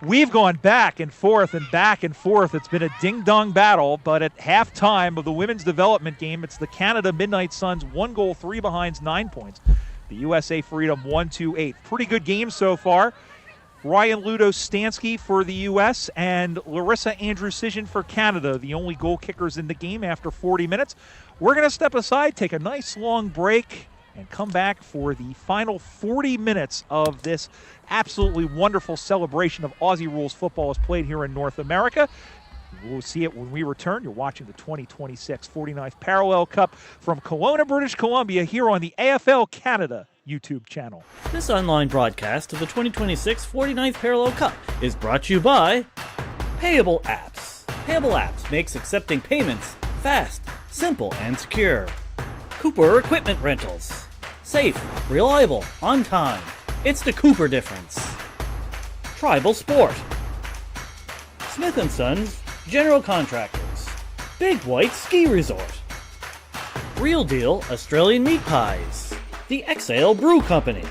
we've gone back and forth and back and forth. It's been a ding-dong battle, but at halftime of the women's development game, it's the Canada Midnight Suns, 1 goal, 3 behinds, 9 points. The USA Freedom 1-2-8. Pretty good game so far. Ryan Ludo Stansky for the U.S. and Larissa Andrew-Cision for Canada, the only goal kickers in the game after 40 minutes. We're going to step aside, take a nice long break, and come back for the final 40 minutes of this absolutely wonderful celebration of Aussie Rules football as played here in North America. We'll see it when we return. You're watching the 2026 49th Parallel Cup from Kelowna, British Columbia, here on the AFL Canada YouTube channel. This online broadcast of the 2026 49th Parallel Cup is brought to you by Payable Apps. Payable Apps makes accepting payments fast, simple, and secure. Cooper Equipment Rentals. Safe, reliable, on time. It's the Cooper difference. Tribal Sport. Smith & Sons General Contractors. Big White Ski Resort. Real Deal Australian Meat Pies. The Exhale Brew Company.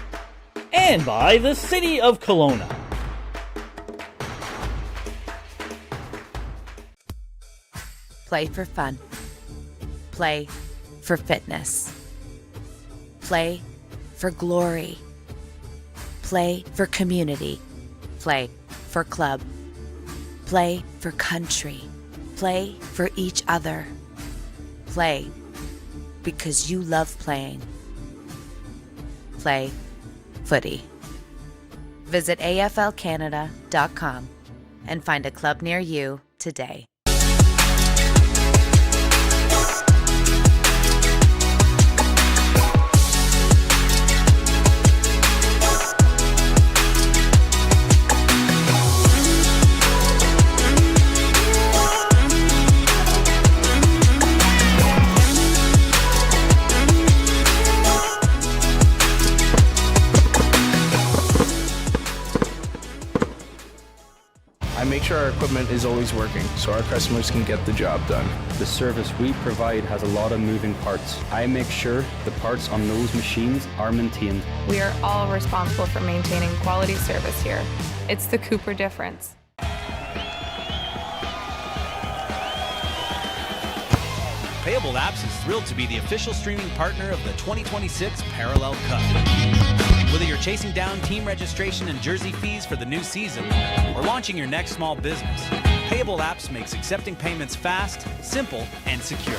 And by the City of Kelowna. Play for fun. Play for fitness. Play for glory. Play for community. Play for club. Play for country. Play for each other. Play because you love playing. play, footy. Visit AFL-Canada.com and find a club near you today. I make sure our equipment is always working so our customers can get the job done. The service we provide has a lot of moving parts. I make sure the parts on those machines are maintained. We are all responsible for maintaining quality service here. It's the Cooper difference. Payable Apps is thrilled to be the official streaming partner of the 2026 Parallel Cup. Whether you're chasing down team registration and jersey fees for the new season or launching your next small business, Payable Apps makes accepting payments fast, simple, and secure.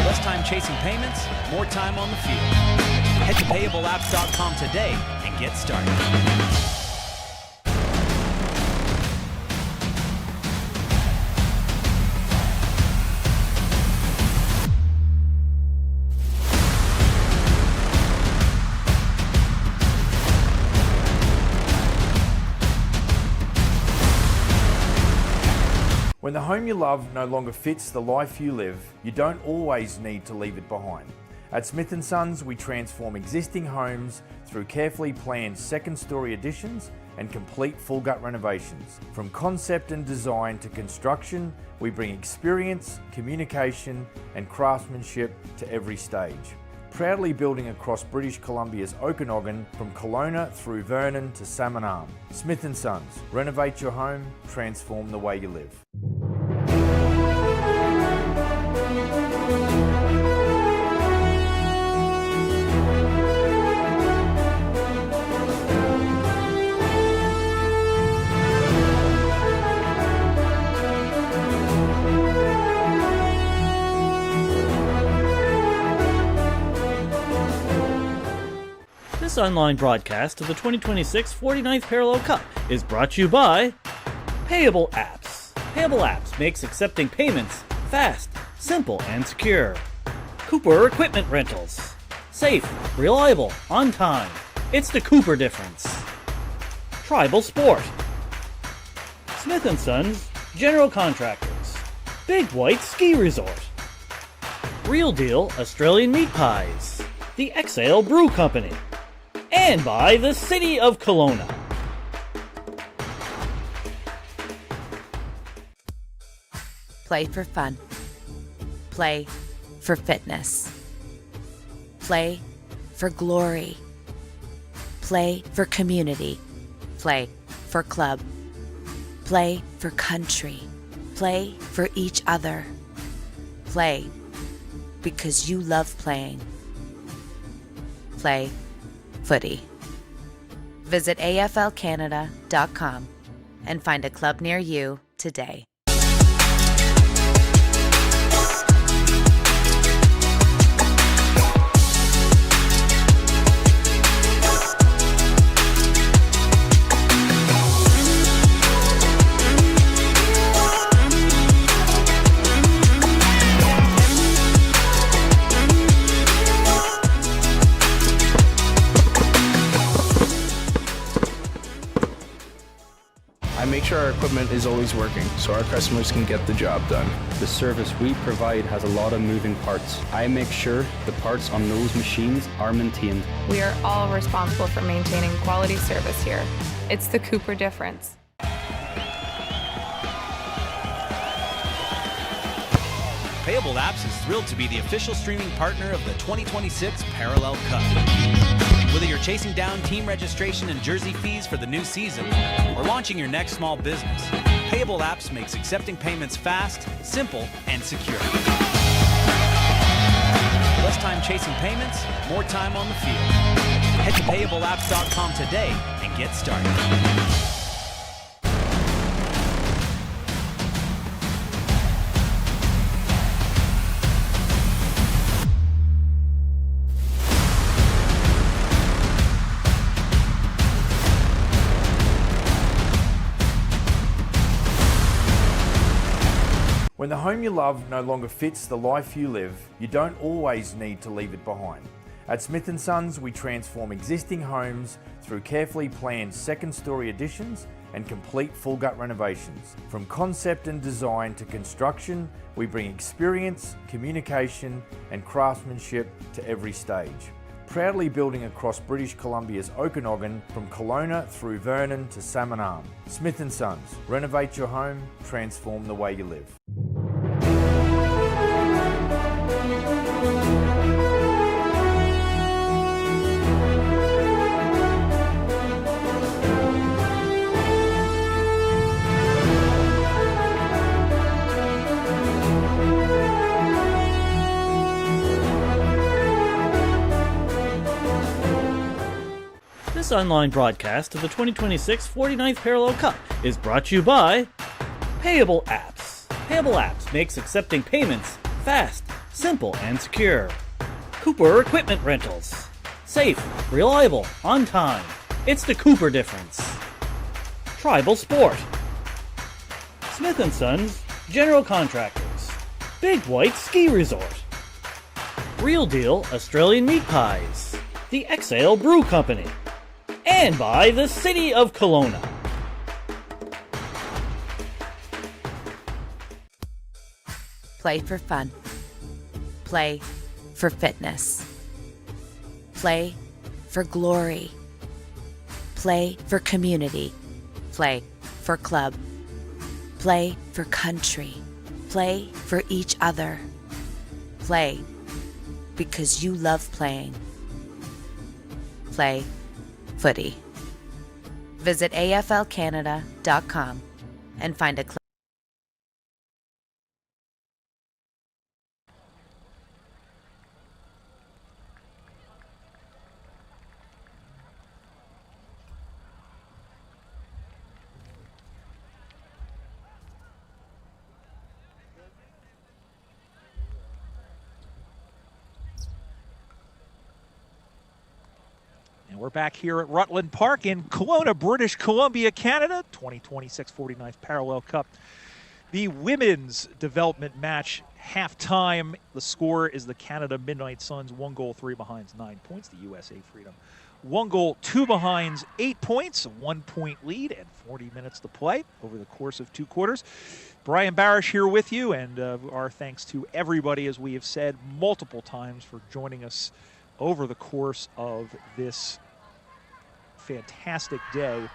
Less time chasing payments, more time on the field. Head to payableapps.com today and get started. When the home you love no longer fits the life you live, you don't always need to leave it behind. At Smith & Sons, we transform existing homes through carefully planned second-story additions and complete full-gut renovations. From concept and design to construction, we bring experience, communication, and craftsmanship to every stage. Proudly building across British Columbia's Okanagan from Kelowna through Vernon to Salmon Arm. Smith & Sons. Renovate your home, transform the way you live. This online broadcast of the 2026 49th Parallel Cup is brought to you by Payable Apps. Payable Apps makes accepting payments fast, simple, and secure. Cooper Equipment Rentals. Safe, reliable, on time. It's the Cooper difference. Tribal Sport. Smith & Sons General Contractors. Big White Ski Resort. Real Deal Australian Meat Pies. The Exhale Brew Company. And by the City of Kelowna. Play for fun. Play for fitness. Play for glory. Play for community. Play for club. Play for country. Play for each other. Play because you love playing. Play footy. Visit AFL-Canada.com and find a club near you today. I make sure our equipment is always working so our customers can get the job done. The service we provide has a lot of moving parts. I make sure the parts on those machines are maintained. We are all responsible for maintaining quality service here. It's the Cooper difference. Payable Apps is thrilled to be the official streaming partner of the 2026 Parallel Cup. Whether you're chasing down team registration and jersey fees for the new season or launching your next small business, Payable Apps makes accepting payments fast, simple, and secure. Less time chasing payments, more time on the field. Head to payableapps.com today and get started. When the home you love no longer fits the life you live, you don't always need to leave it behind. At Smith & Sons, we transform existing homes through carefully planned second-story additions and complete full-gut renovations. From concept and design to construction, we bring experience, communication and craftsmanship to every stage. Proudly building across British Columbia's Okanagan from Kelowna through Vernon to Salmon Arm. Smith & Sons. Renovate your home, transform the way you live. This online broadcast of the 2026 49th Parallel Cup is brought to you by Payable Apps. Payable Apps makes accepting payments fast, simple, and secure. Cooper Equipment Rentals. Safe, reliable, on time. It's the Cooper difference. Tribal Sport. Smith & Sons General Contractors. Big White Ski Resort. Real Deal Australian Meat Pies. The Exhale Brew Company. And by the City of Kelowna. Play for fun. Play for fitness. Play for glory. Play for community. Play for club. Play for country. Play for each other. Play because you love playing. Play footy. Visit AFL-Canada.com and find a club. We're back here at Rutland Park in Kelowna, British Columbia, Canada. 2026 49th Parallel Cup. The women's development match halftime. The score is the Canada Midnight Suns, 1 goal, 3 behinds, 9 points. The USA Freedom, 1 goal, 2 behinds, 8 points. A 1-point lead and 40 minutes to play over the course of 2 quarters. Brian Barish here with you, and our thanks to everybody, as we have said multiple times, for joining us over the course of this fantastic day.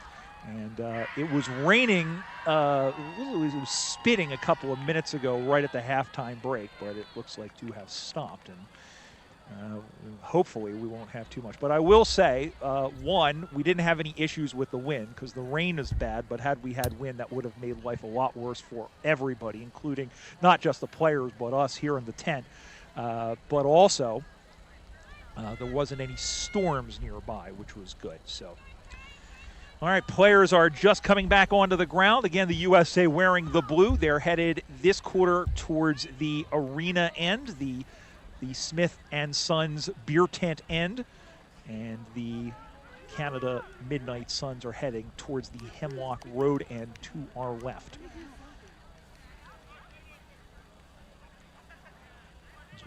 And it was raining, it was spitting a couple of minutes ago right at the halftime break, but it looks like to have stopped, and hopefully we won't have too much. But I will say, one, we didn't have any issues with the wind because the rain is bad, but had we had wind, that would have made life a lot worse for everybody, including not just the players, but us here in the tent. But also, there wasn't any storms nearby, which was good. So, all right, players are just coming back onto the ground. Again, the USA wearing the blue. They're headed this quarter towards the arena end, the Smith & Sons beer tent end, and the Canada Midnight Suns are heading towards the Hemlock Road end to our left.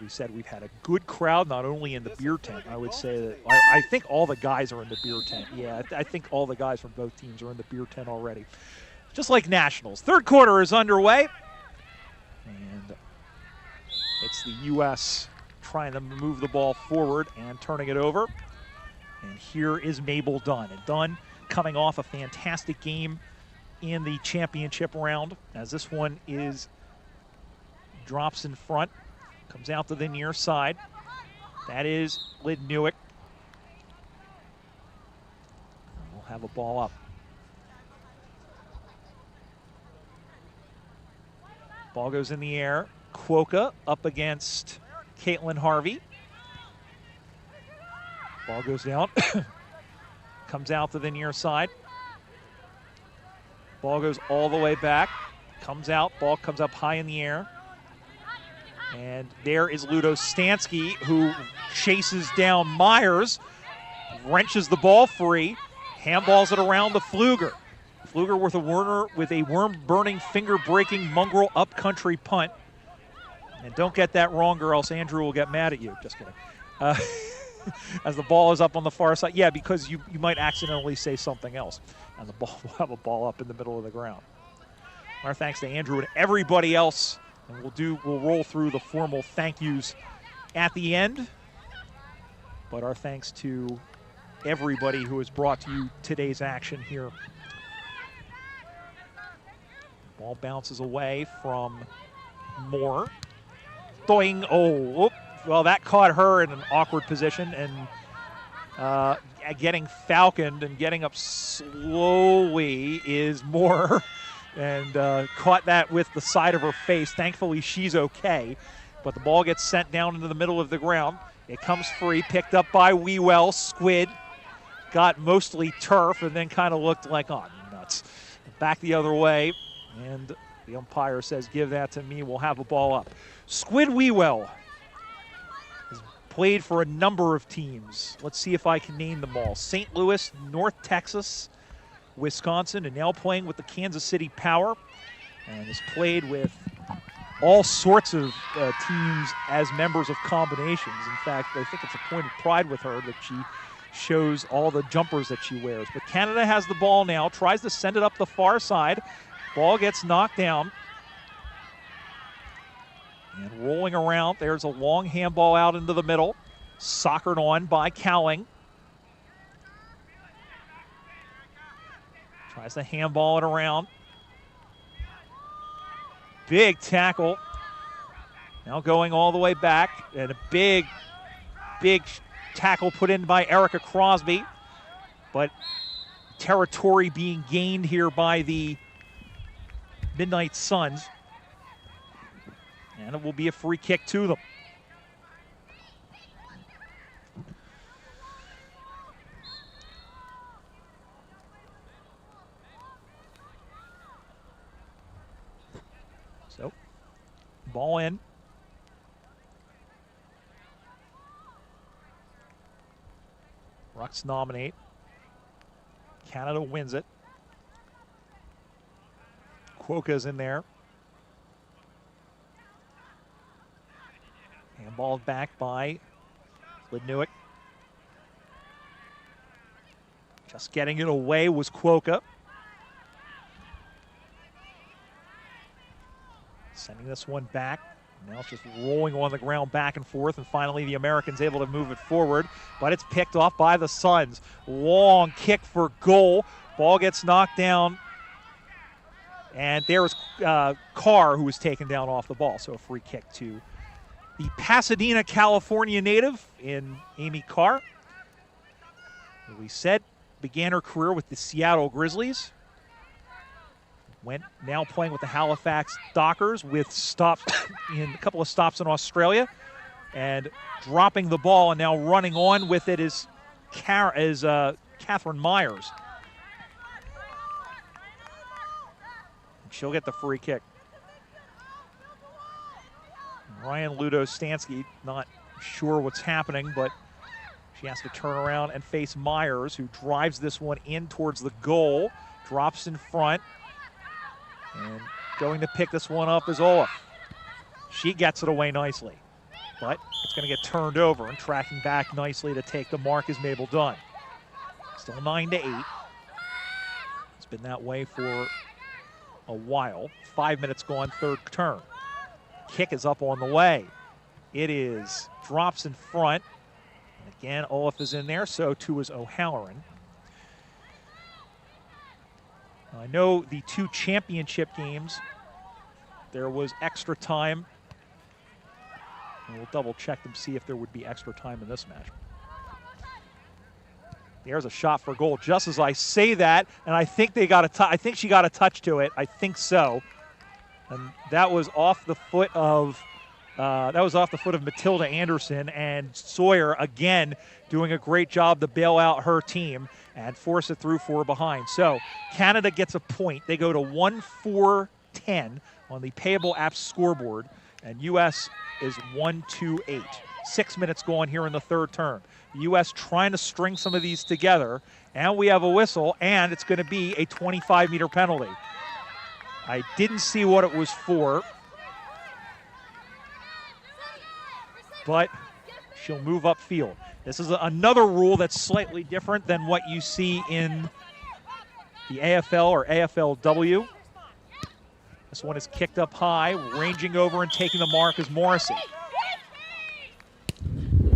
We said we've had a good crowd, not only in the beer tent. I would say that I think all the guys are in the beer tent. Yeah, I think all the guys from both teams are in the beer tent already. Just like Nationals. Third quarter is underway. And it's the U.S. trying to move the ball forward and turning it over. And here is Mabel Dunn. And Dunn coming off a fantastic game in the championship round, as this one drops in front. Comes out to the near side. That is Lyd Newick. We'll have a ball up. Ball goes in the air. Quokka up against Caitlin Harvey. Ball goes down. Comes out to the near side. Ball goes all the way back. Comes out. Ball comes up high in the air. And there is Ludo Stansky, who chases down Myers, wrenches the ball free, handballs it around to Pfluger. Pfluger with a worm-burning, finger-breaking, mongrel up-country punt. And don't get that wrong, or else Andrew will get mad at you. Just kidding. As the ball is up on the far side. Yeah, because you might accidentally say something else. And the ball will have a ball up in the middle of the ground. Our thanks to Andrew and everybody else. And we'll roll through the formal thank yous at the end. But our thanks to everybody who has brought to you today's action here. Ball bounces away from Moore. Doing, oh, well, that caught her in an awkward position, and getting falconed and getting up slowly is Moore, and caught that with the side of her face. Thankfully, she's okay, but the ball gets sent down into the middle of the ground. It comes free, picked up by Wewell. Squid got mostly turf and then kind of looked like, oh, nuts. Back the other way, and the umpire says, give that to me, we'll have a ball up. Squid Wewell has played for a number of teams. Let's see if I can name them all. St. Louis, North Texas, Wisconsin, and now playing with the Kansas City Power, and has played with all sorts of teams as members of combinations. In fact, I think it's a point of pride with her that she shows all the jumpers that she wears. But Canada has the ball now, tries to send it up the far side. Ball gets knocked down. And rolling around, there's a long handball out into the middle. Soccered on by Cowling. Tries to handball it around. Big tackle. Now going all the way back. And a big tackle put in by Erica Crosby. But territory being gained here by the Midnight Suns. And it will be a free kick to them. So, ball in. Rucks nominate. Canada wins it. Quokka's in there. Handballed back by Lidnewick. Just getting it away was Quokka. Sending this one back. Now it's just rolling on the ground back and forth, and finally the Americans able to move it forward, but it's picked off by the Suns. Long kick for goal. Ball gets knocked down, and there was Carr who was taken down off the ball, so a free kick to the Pasadena, California native in Amy Carr. As we said, began her career with the Seattle Grizzlies. Went now playing with the Halifax Dockers with stops in a couple of stops in Australia, and dropping the ball and now running on with it is Catherine Myers. She'll get the free kick. Ryan Ludo-Stansky not sure what's happening, but she has to turn around and face Myers, who drives this one in towards the goal, drops in front, and going to pick this one up is Olaf. She gets it away nicely, but it's going to get turned over, and tracking back nicely to take the mark is Mabel Dunn. Still 9-8. It's been that way for a while. 5 minutes gone, third turn. Kick is up on the way. It is drops in front. And again, Olaf is in there, so too is O'Halloran. I know the two championship games, there was extra time. And we'll double check them, see if there would be extra time in this match. There's a shot for goal. Just as I say that, and I think they got I think she got a touch to it. I think so. And that was off the foot of Matilda Anderson, and Sawyer again doing a great job to bail out her team and force it through 4 behind. So Canada gets a point. They go to 1-4-10 on the Payable Apps scoreboard, and U.S. is 1-2-8. 6 minutes going here in the third term. The U.S. trying to string some of these together, and we have a whistle, and it's going to be a 25-meter penalty. I didn't see what it was for, but she'll move upfield. This is another rule that's slightly different than what you see in the AFL or AFLW. This one is kicked up high, ranging over and taking the mark is Morrissey.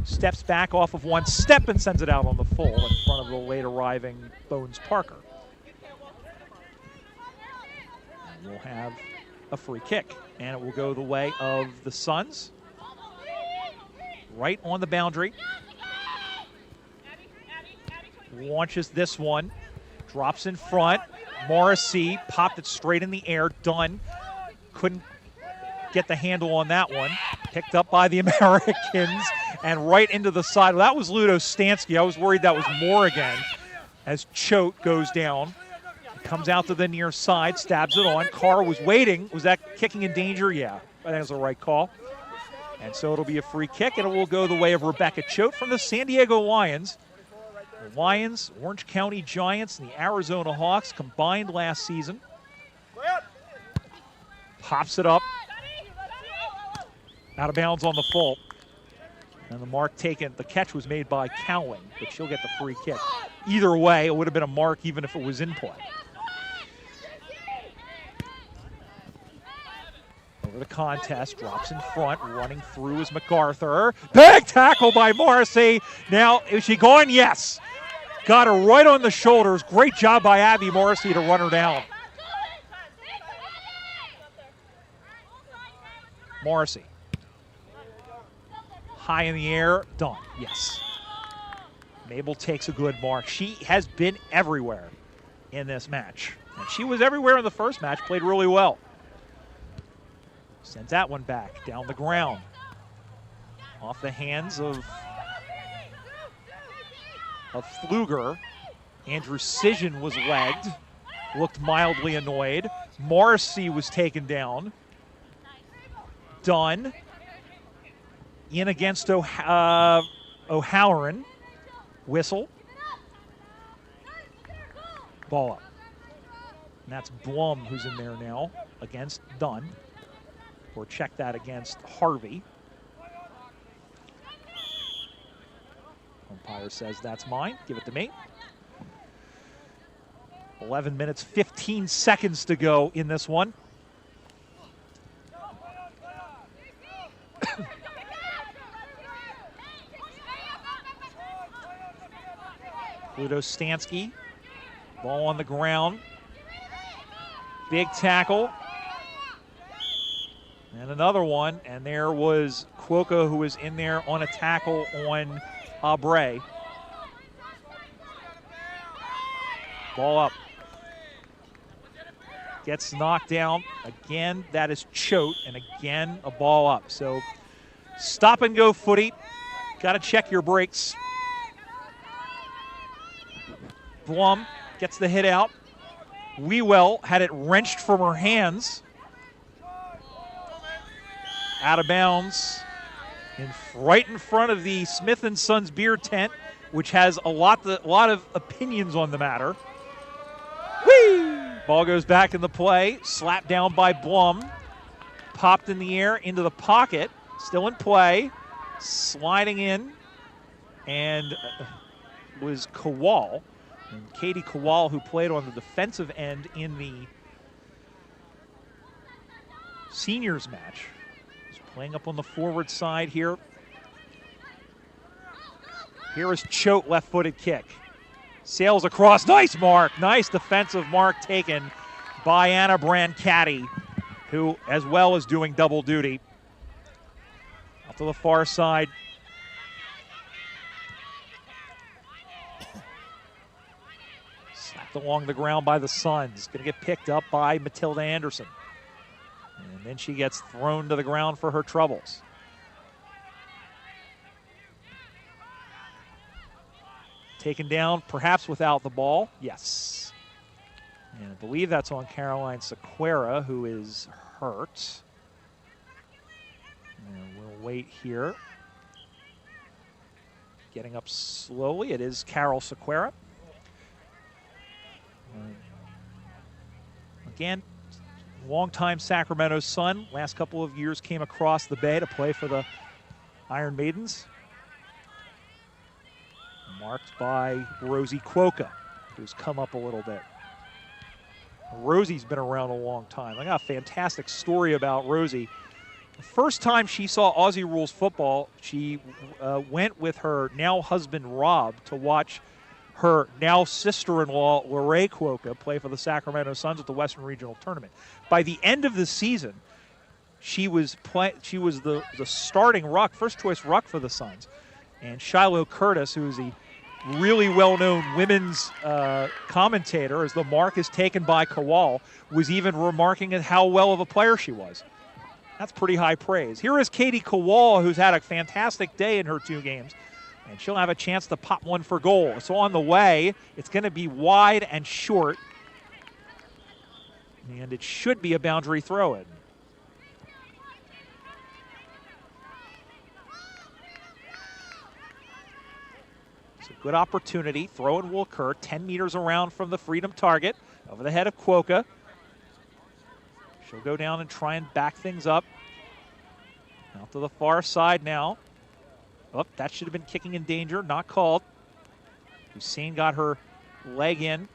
Steps back off of one step and sends it out on the full in front of the late arriving Bones Parker. And we'll have a free kick, and it will go the way of the Suns. Right on the boundary. Launches this one, drops in front. Morrissey popped it straight in the air. Dunn couldn't get the handle on that one. Picked up by the Americans and right into the side. Well, that was Ludo Stansky. I was worried that was Moore again as Choate goes down. Comes out to the near side, stabs it on. Carr was waiting. Was that kicking in danger? Yeah, I think it was the right call. And so it'll be a free kick, and it will go the way of Rebecca Choate from the San Diego Lions. The Lions, Orange County Giants, and the Arizona Hawks combined last season. Pops it up. Out of bounds on the full. And the mark taken, the catch was made by Cowling, but she'll get the free kick. Either way, it would have been a mark even if it was in play. Over the contest, drops in front, running through is MacArthur. Big tackle by Morrissey. Now, is she going? Yes. Got her right on the shoulders. Great job by Abby Morrissey to run her down. Morrissey. High in the air, done, yes. Mabel takes a good mark. She has been everywhere in this match. And she was everywhere in the first match, played really well. Sends that one back, down the ground. Off the hands of Pfluger. Andrew Cision was legged, looked mildly annoyed. Morrissey was taken down. Dunn. In against O'Halloran. Whistle. Ball up. And that's Blum who's in there now against Dunn. Or check that against Harvey. Umpire says that's mine. Give it to me. 11 minutes, 15 seconds to go in this one. Ludo Stansky, ball on the ground. Big tackle. And another one, and there was Cuoco who was in there on a tackle on Abre. Ball up. Gets knocked down. Again, that is Choate, and again, a ball up. So stop and go footy. Got to check your brakes. Blum gets the hit out. Wewell had it wrenched from her hands. Out of bounds. Right in front of the Smith & Sons beer tent, which has a lot of opinions on the matter. Whee! Ball goes back in the play. Slapped down by Blum. Popped in the air into the pocket. Still in play. Sliding in. And was Kowal. And Katie Kowal, who played on the defensive end in the seniors match. Is playing up on the forward side here. Here is Choate, left-footed kick. Sails across, nice mark, nice defensive mark taken by Anna Brancati, who as well is doing double duty. Out to the far side. Slapped along the ground by the Suns. Gonna get picked up by Matilda Anderson. And then she gets thrown to the ground for her troubles. Taken down, perhaps without the ball. Yes. And I believe that's on Caroline Sequeira, who is hurt. And we'll wait here. Getting up slowly, it is Carol Sequeira. Again, longtime Sacramento Sun. Last couple of years came across the bay to play for the Iron Maidens. Marked by Rosie Quokka, who's come up a little bit. Rosie's been around a long time. I got a fantastic story about Rosie. The first time she saw Aussie Rules football, she went with her now husband Rob to watch her now sister-in-law Lorraine Quokka play for the Sacramento Suns at the Western Regional Tournament. By the end of the season, she was the starting ruck, first choice ruck for the Suns. And Shiloh Curtis, who is a really well-known women's commentator, as the mark is taken by Kowal, was even remarking at how well of a player she was. That's pretty high praise. Here is Katie Kowal, who's had a fantastic day in her 2 games, and she'll have a chance to pop one for goal. It's on the way. It's going to be wide and short, and it should be a boundary throw-in. It's a good opportunity. Throw-in will occur 10 meters around from the Freedom target, over the head of Quokka. She'll go down and try and back things up. Out to the far side now. Oh, that should have been kicking in danger, not called. Hussein got her leg in.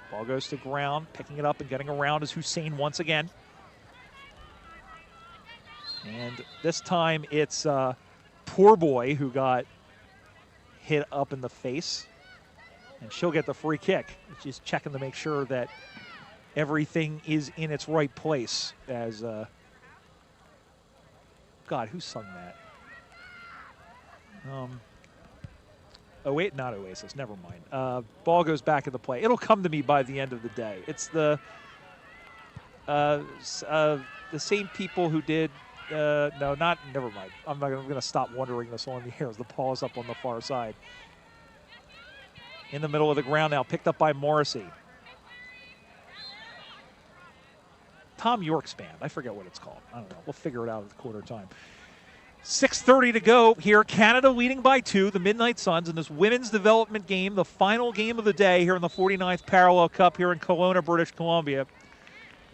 Ball goes to ground, picking it up and getting around is Hussein once again. And this time it's Poor Boy who got hit up in the face. And she'll get the free kick. She's checking to make sure that everything is in its right place as, God, who sung that? Oh, wait, not Oasis, never mind. Ball goes back into play. It'll come to me by the end of the day. It's the same people who did, no, not, never mind. I'm going to stop wondering this on the air as the ball is up on the far side. In the middle of the ground now, picked up by Morrissey. Tom York's band. I forget what it's called. I don't know. We'll figure it out at the quarter time. 6:30 to go here. Canada leading by 2, the Midnight Suns, in this women's development game, the final game of the day here in the 49th Parallel Cup here in Kelowna, British Columbia.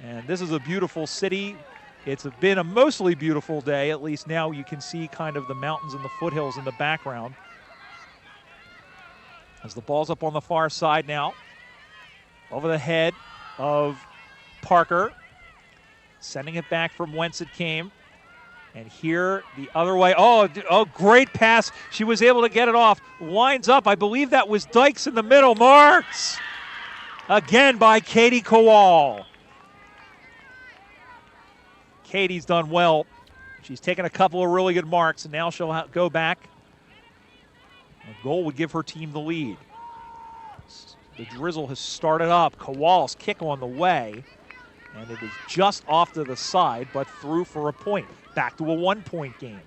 And this is a beautiful city. It's been a mostly beautiful day. At least now you can see kind of the mountains and the foothills in the background. As the ball's up on the far side now, over the head of Parker, sending it back from whence it came. And here the other way. Oh, great pass. She was able to get it off. Winds up. I believe that was Dykes in the middle. Marks again by Katie Kowal. Katie's done well. She's taken a couple of really good marks, and now she'll go back. A goal would give her team the lead. The drizzle has started up. Kowal's kick on the way, and it is just off to the side, but through for a point. Back to a 1-point game.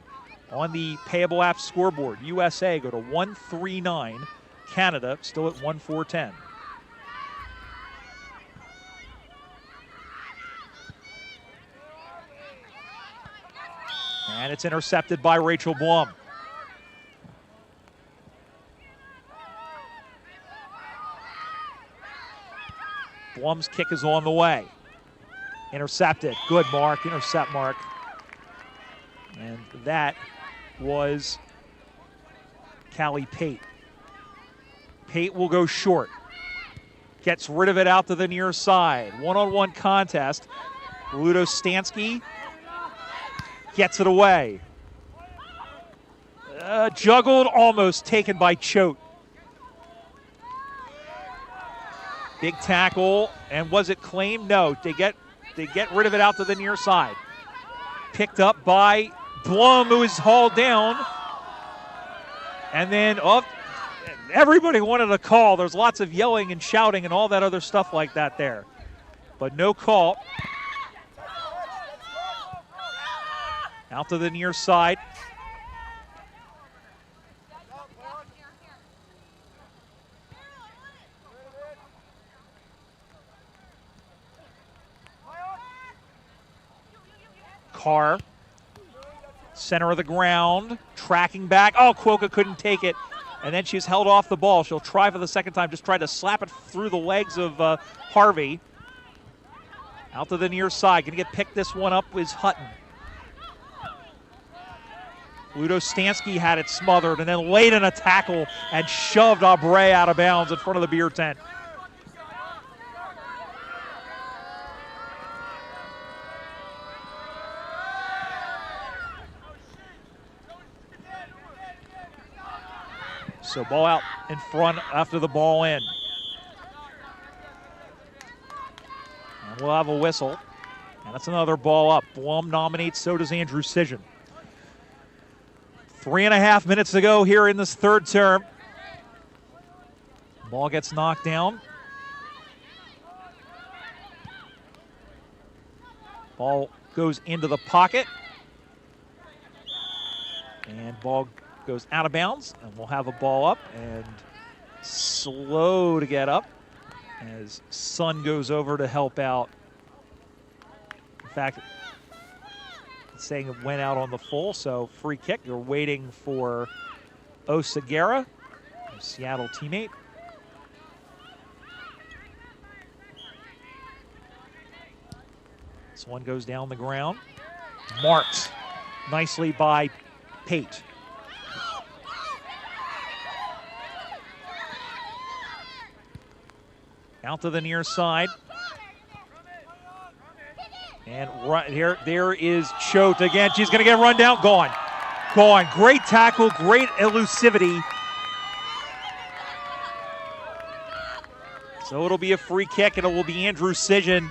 On the Payable Apps scoreboard, USA go to 1-3-9. Canada still at 1-4-10. And it's intercepted by Rachel Blum. Blum's kick is on the way. Intercepted. Good mark. Intercept mark. And that was Callie Pate. Pate will go short. Gets rid of it out to the near side. One-on-one contest. Ludo Stansky gets it away. Juggled, almost taken by Choate. Big tackle, and was it claimed? No, they get rid of it out to the near side. Picked up by Blum, who is hauled down. And then everybody wanted a call. There's lots of yelling and shouting and all that other stuff like that there. But no call. Out to the near side. Carr, center of the ground, tracking back. Oh, Quokka couldn't take it. And then she's held off the ball. She'll try for the second time, just try to slap it through the legs of Harvey. Out to the near side. Going to get picked this one up is Hutton. Ludo Stansky had it smothered and then laid in a tackle and shoved Aubrey out of bounds in front of the beer tent. So ball out in front after the ball in. And we'll have a whistle. And that's another ball up. Blum nominates, so does Andrew Cision. 3.5 minutes to go here in this third term. Ball gets knocked down. Ball goes into the pocket. And ball goes out of bounds. And we'll have a ball up and slow to get up as Sun goes over to help out. In fact, saying it went out on the full, so free kick. You're waiting for Osagera, a Seattle teammate. This one goes down the ground. Marked nicely by Pate. Out to the near side. And right here, there is Choate again. She's going to get run down. Gone. Gone. Great tackle, great elusivity. So it'll be a free kick, and it will be Andrew Cision.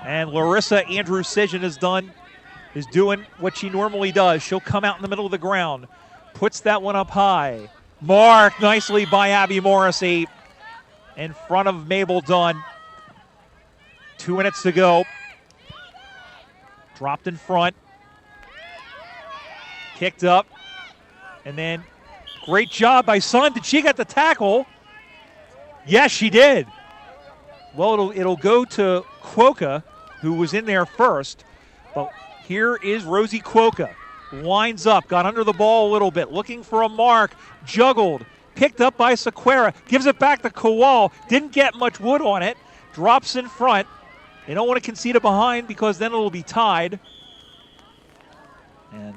And Larissa Andrew Cision is doing what she normally does. She'll come out in the middle of the ground, puts that one up high. Marked nicely by Abby Morrissey in front of Mabel Dunn. 2 minutes to go. Dropped in front. Kicked up. And then great job by Sun. Did she get the tackle? Yes, she did. Well, it'll go to Quokka, who was in there first. But here is Rosie Quokka. Lines up, got under the ball a little bit, looking for a mark, juggled, picked up by Sequeira, gives it back to Kowal, didn't get much wood on it, drops in front. They don't want to concede it behind because then it'll be tied. And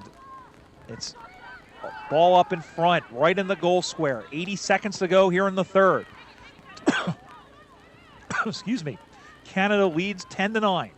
it's ball up in front, right in the goal square. 80 seconds to go here in the third. Excuse me. Canada leads 10-9.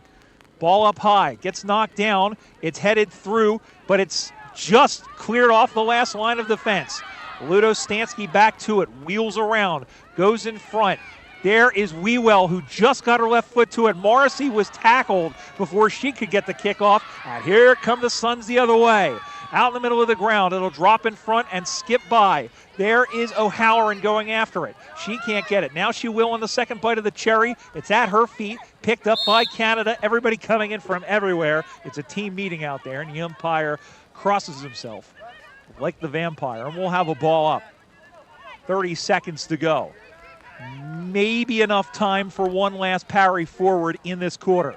Ball up high, gets knocked down. It's headed through, but it's just cleared off the last line of defense. Ludo Stansky back to it, wheels around, goes in front. There is Wewell, who just got her left foot to it. Morrissey was tackled before she could get the kickoff. And here come the Suns the other way. Out in the middle of the ground. It'll drop in front and skip by. There is O'Halloran going after it. She can't get it. Now she will on the second bite of the cherry. It's at her feet, picked up by Canada. Everybody coming in from everywhere. It's a team meeting out there, and the umpire crosses himself like the vampire. And we'll have a ball up. 30 seconds to go. Maybe enough time for one last parry forward in this quarter.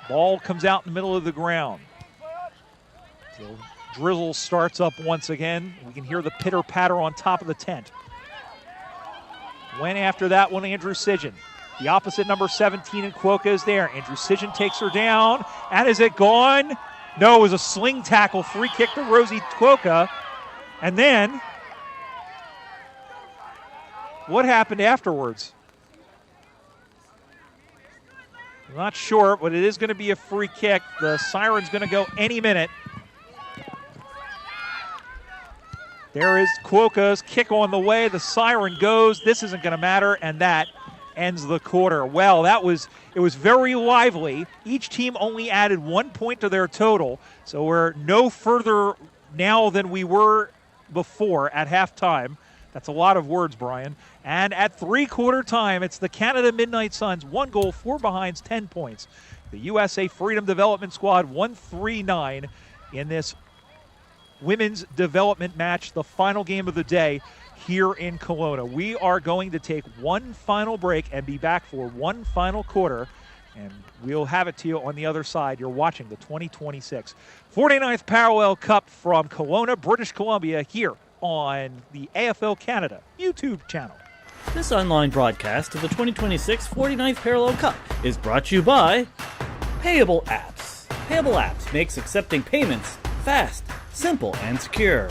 Ball comes out in the middle of the ground. So drizzle starts up once again. We can hear the pitter-patter on top of the tent. Went after that one, Andrew Cision. The opposite number 17 in Quokka is there. Andrew Cision takes her down. And is it gone? No, it was a sling tackle. Free kick to Rosie Quokka. And then what happened afterwards? I'm not sure, but it is going to be a free kick. The siren's going to go any minute. There is Quokka's kick on the way. The siren goes. This isn't going to matter, and that ends the quarter. Well, it was very lively. Each team only added 1 point to their total, so we're no further now than we were before at halftime. That's a lot of words, Brian. And at three-quarter time, it's the Canada Midnight Suns, 1 goal, 4 behinds, 10 points. The USA Freedom Development Squad 1-3-9 in this women's development match, the final game of the day here in Kelowna. We are going to take one final break and be back for one final quarter And we'll have it to you on the other side. You're watching the 2026 49th Parallel Cup from Kelowna, British Columbia, here on the AFL Canada YouTube channel. This online broadcast of the 2026 49th Parallel Cup is brought to you by Payable Apps. Payable Apps makes accepting payments fast, simple, and secure.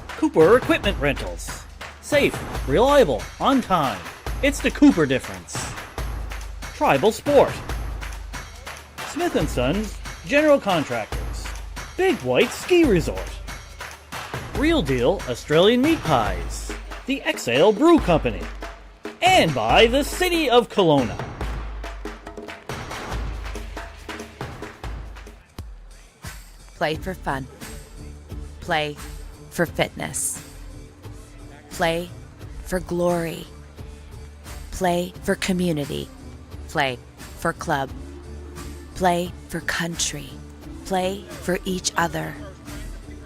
Cooper Equipment Rentals. Safe, reliable, on time. It's the Cooper difference. Tribal Sport. Smith & Sons General Contractors. Big White Ski Resort. Real Deal Australian Meat Pies. The Exhale Brew Company. And by the City of Kelowna. Play for fun. Play for fitness. Play for glory. Play for community. Play for club. Play for country. Play for each other.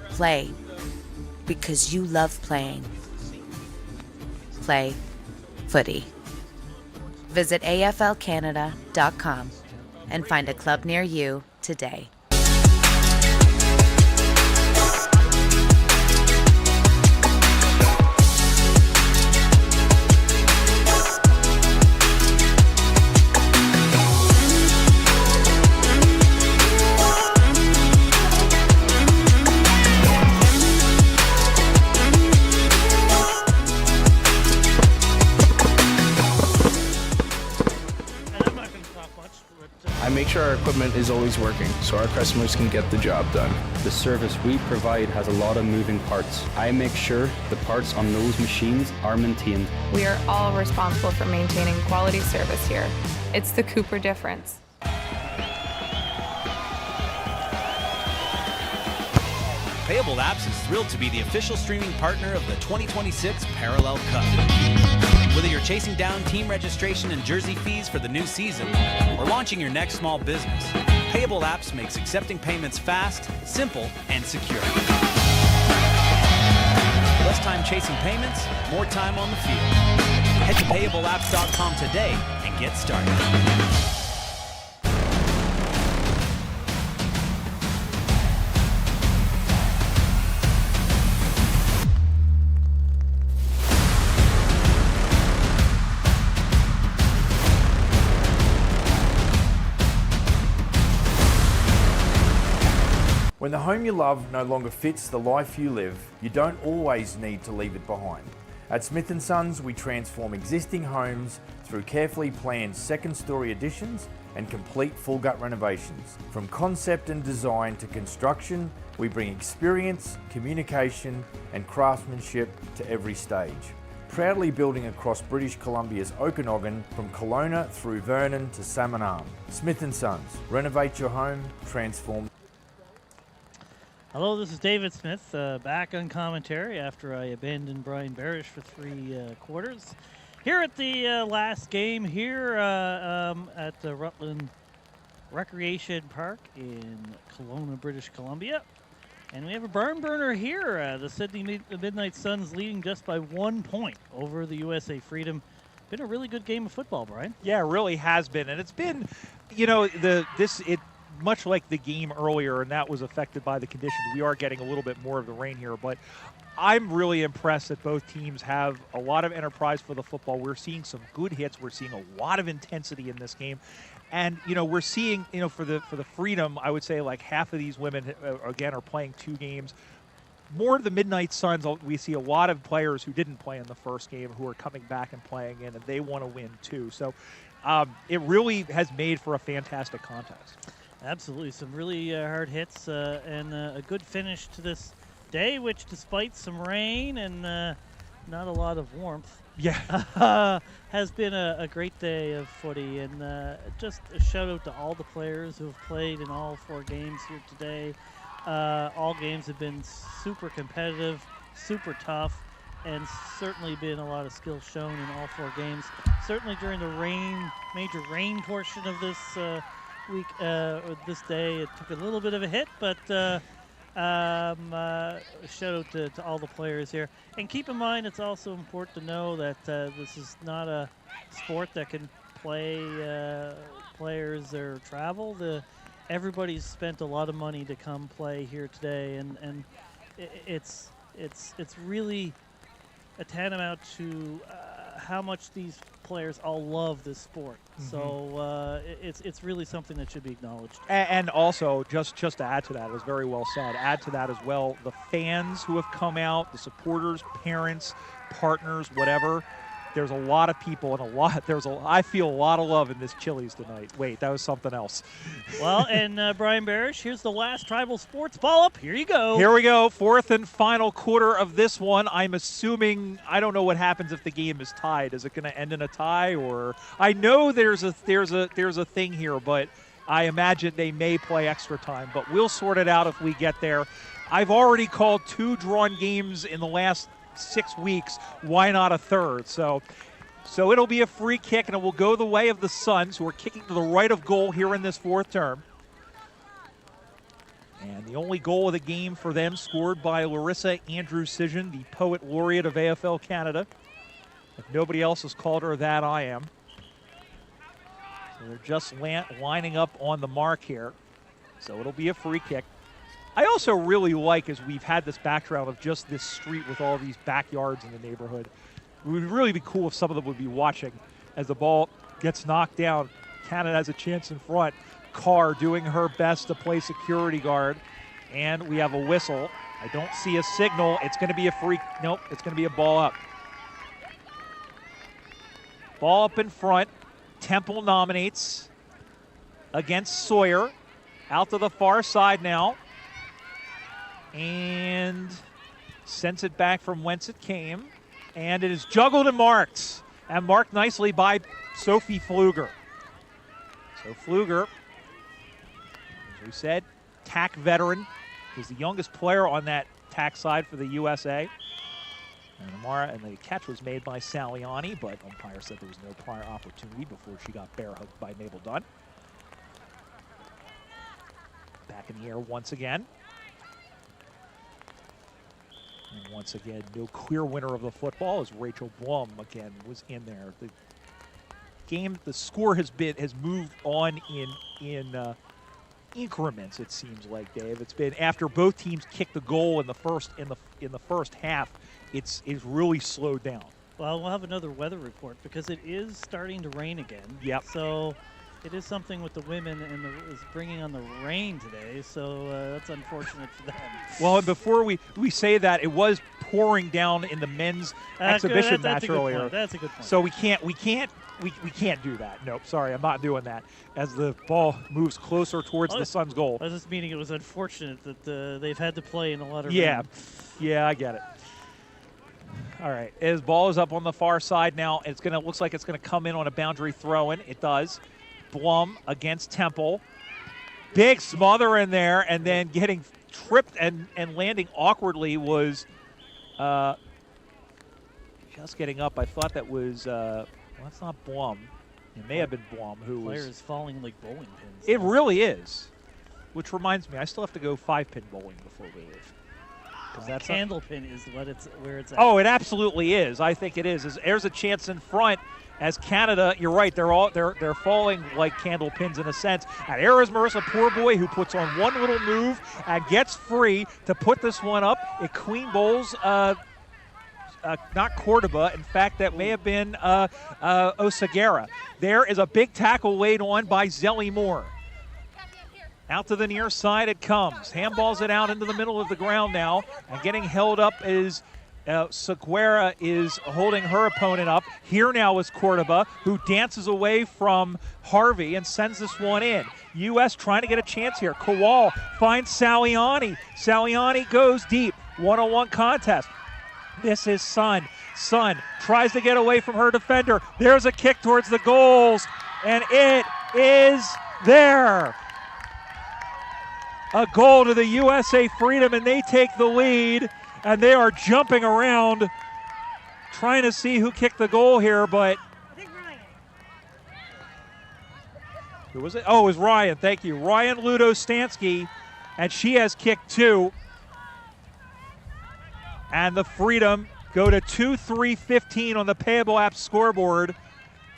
Play because you love playing. Play footy. Visit AFL-Canada.com and find a club near you today. I make sure our equipment is always working so our customers can get the job done. The service we provide has a lot of moving parts. I make sure the parts on those machines are maintained. We are all responsible for maintaining quality service here. It's the Cooper difference. Payable Apps is thrilled to be the official streaming partner of the 2026 Parallel Cup. Whether you're chasing down team registration and jersey fees for the new season or launching your next small business, Payable Apps makes accepting payments fast, simple, and secure. Less time chasing payments, more time on the field. Head to payableapps.com today and get started. When the home you love no longer fits the life you live, you don't always need to leave it behind. At Smith & Sons, we transform existing homes through carefully planned second-story additions and complete full-gut renovations. From concept and design to construction, we bring experience, communication, and craftsmanship to every stage. Proudly building across British Columbia's Okanagan from Kelowna through Vernon to Salmon Arm. Smith & Sons, renovate your home, transform. Hello, this is David Smith, back on commentary after I abandoned Brian Barish for 3 quarters. Here at the last game here at the Rutland Recreation Park in Kelowna, British Columbia. And we have a barn burner here. The Sydney Midnight Suns leading just by 1 point over the USA Freedom. Been a really good game of football, Brian. Yeah, it really has been. And it's been, you know, much like the game earlier, and that was affected by the conditions. We are getting a little bit more of the rain here, but I'm really impressed that both teams have a lot of enterprise for the football. We're seeing some good hits. We're seeing a lot of intensity in this game. And, you know, we're seeing, you know, for the Freedom, I would say like half of these women, again, are playing 2 games. More of the Midnight Suns, we see a lot of players who didn't play in the first game who are coming back and playing in, and they want to win too. So it really has made for a fantastic contest. Absolutely. Some really hard hits and a good finish to this day, which despite some rain and not a lot of warmth, has been a great day of footy. And just a shout out to all the players who have played in all 4 games here today. All games have been super competitive, super tough, and certainly been a lot of skill shown in all 4 games. Certainly during the major rain portion of this week, or this day, it took a little bit of a hit, but shout out to all the players here. And keep in mind, it's also important to know that this is not a sport that can play players their travel. Everybody's spent a lot of money to come play here today, and it's really a tantamount to how much these players all love this sport. So it's really something that should be acknowledged. And also, just to add to that, it was very well said, add to that as well, the fans who have come out, the supporters, parents, partners, whatever. There's a lot of people and I feel a lot of love in this Chili's tonight. Wait, that was something else. Well, and Brian Barish, here's the last Tribal Sports ball up. Here you go. Here we go. Fourth and final quarter of this one. I'm assuming, I don't know what happens if the game is tied. Is it going to end in a tie, or I know there's a thing here, but I imagine they may play extra time, but we'll sort it out if we get there. I've already called 2 drawn games in the last 6 weeks. Why not a third? So it'll be a free kick, and it will go the way of the Suns, who are kicking to the right of goal here in this fourth term. And the only goal of the game for them scored by Larissa Andrews-Sijan, the poet laureate of AFL Canada. If nobody else has called her that, I am. So they're just lining up on the mark here. So it'll be a free kick. I also really like, as we've had this background of just this street with all these backyards in the neighborhood, it would really be cool if some of them would be watching as the ball gets knocked down. Canada has a chance in front. Carr doing her best to play security guard. And we have a whistle. I don't see a signal. It's going to be a free. Nope, it's going to be a ball up. Ball up in front. Temple nominates against Sawyer. Out to the far side now. And sends it back from whence it came. And it is juggled and marked. And marked nicely by Sophie Pfluger. So Pfluger, as we said, TAC veteran, is the youngest player on that TAC side for the USA. And the catch was made by Saliani, but umpire said there was no prior opportunity before she got bear hugged by Mabel Dunn. Back in the air once again. And once again, no clear winner of the football, as Rachel Blum again was in there. The score has moved on in increments. It seems like, Dave. It's been after both teams kicked the goal in the first half. It's really slowed down. Well, we'll have another weather report because it is starting to rain again. Yep. So it is something with the women and is bringing on the rain today, so that's unfortunate for them. Well, and before we say that, it was pouring down in the men's exhibition match earlier. That's a good point. So we can't do that. Nope, sorry, I'm not doing that. As the ball moves closer towards the Suns' goal. I was just meaning it was unfortunate that they've had to play in a lot of rain. Yeah, I get it. All right, his ball is up on the far side now. Looks like it's gonna come in on a boundary throw-in. It does. Blum against Temple. Big smother in there, and then getting tripped and landing awkwardly was just getting up. I thought that was, well, that's not Blum. It may have been Blum who was. Players falling like bowling pins. It really is. Which reminds me, I still have to go 5-pin bowling before we leave. That candle pin is where it's at. Oh, it absolutely is. I think it is. There's a chance in front. As Canada, you're right, they're falling like candle pins in a sense. And there is Marissa Poorboy, who puts on one little move and gets free to put this one up. It clean bowls, not Cordoba. In fact, that may have been Osagara. There is a big tackle laid on by Zelly Moore. Out to the near side it comes. Handballs it out into the middle of the ground now. And getting held up is Seguera is holding her opponent up. Here now is Cordoba, who dances away from Harvey and sends this one in. U.S. trying to get a chance here. Kowal finds Saliani. Saliani goes deep. One-on-one contest. This is Sun. Sun tries to get away from her defender. There's a kick towards the goals, and it is there. A goal to the USA Freedom, and they take the lead. And they are jumping around, trying to see who kicked the goal here, but I think Ryan. Who was it? Oh, it was Ryan. Thank you. Ryan Ludo-Stansky, and she has kicked 2. And the Freedom go to 2-3-15 on the Payable Apps scoreboard.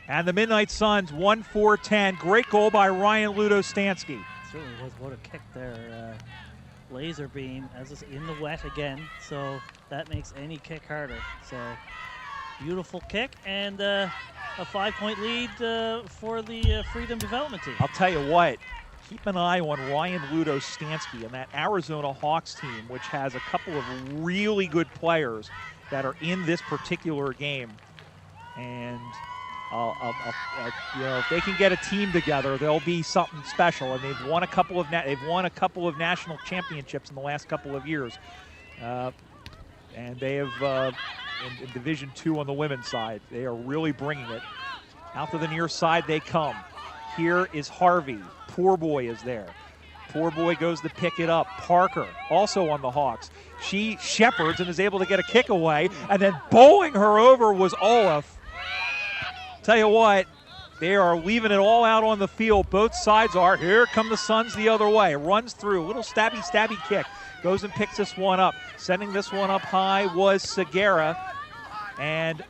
And the Midnight Suns, 1-4-10. Great goal by Ryan Ludostansky. Certainly was. What a kick there. Laser beam as it's in the wet again, so that makes any kick harder. So beautiful kick, and a 5-point lead for the Freedom Development team. I'll tell you what, keep an eye on Ryan Ludostansky and that Arizona Hawks team, which has a couple of really good players that are in this particular game. And you know, if they can get a team together, they'll be something special. And they've won a couple of national championships in the last couple of years, and they have in Division II on the women's side. They are really bringing it. Out to the near side they come. Here is Harvey. Poor Boy is there. Poor Boy goes to pick it up. Parker, also on the Hawks. She shepherds and is able to get a kick away, and then bowling her over was Olaf. Tell you what, they are leaving it all out on the field. Both sides are. Here come the Suns the other way. Runs through. Little stabby kick. Goes and picks this one up. Sending this one up high was Segura. And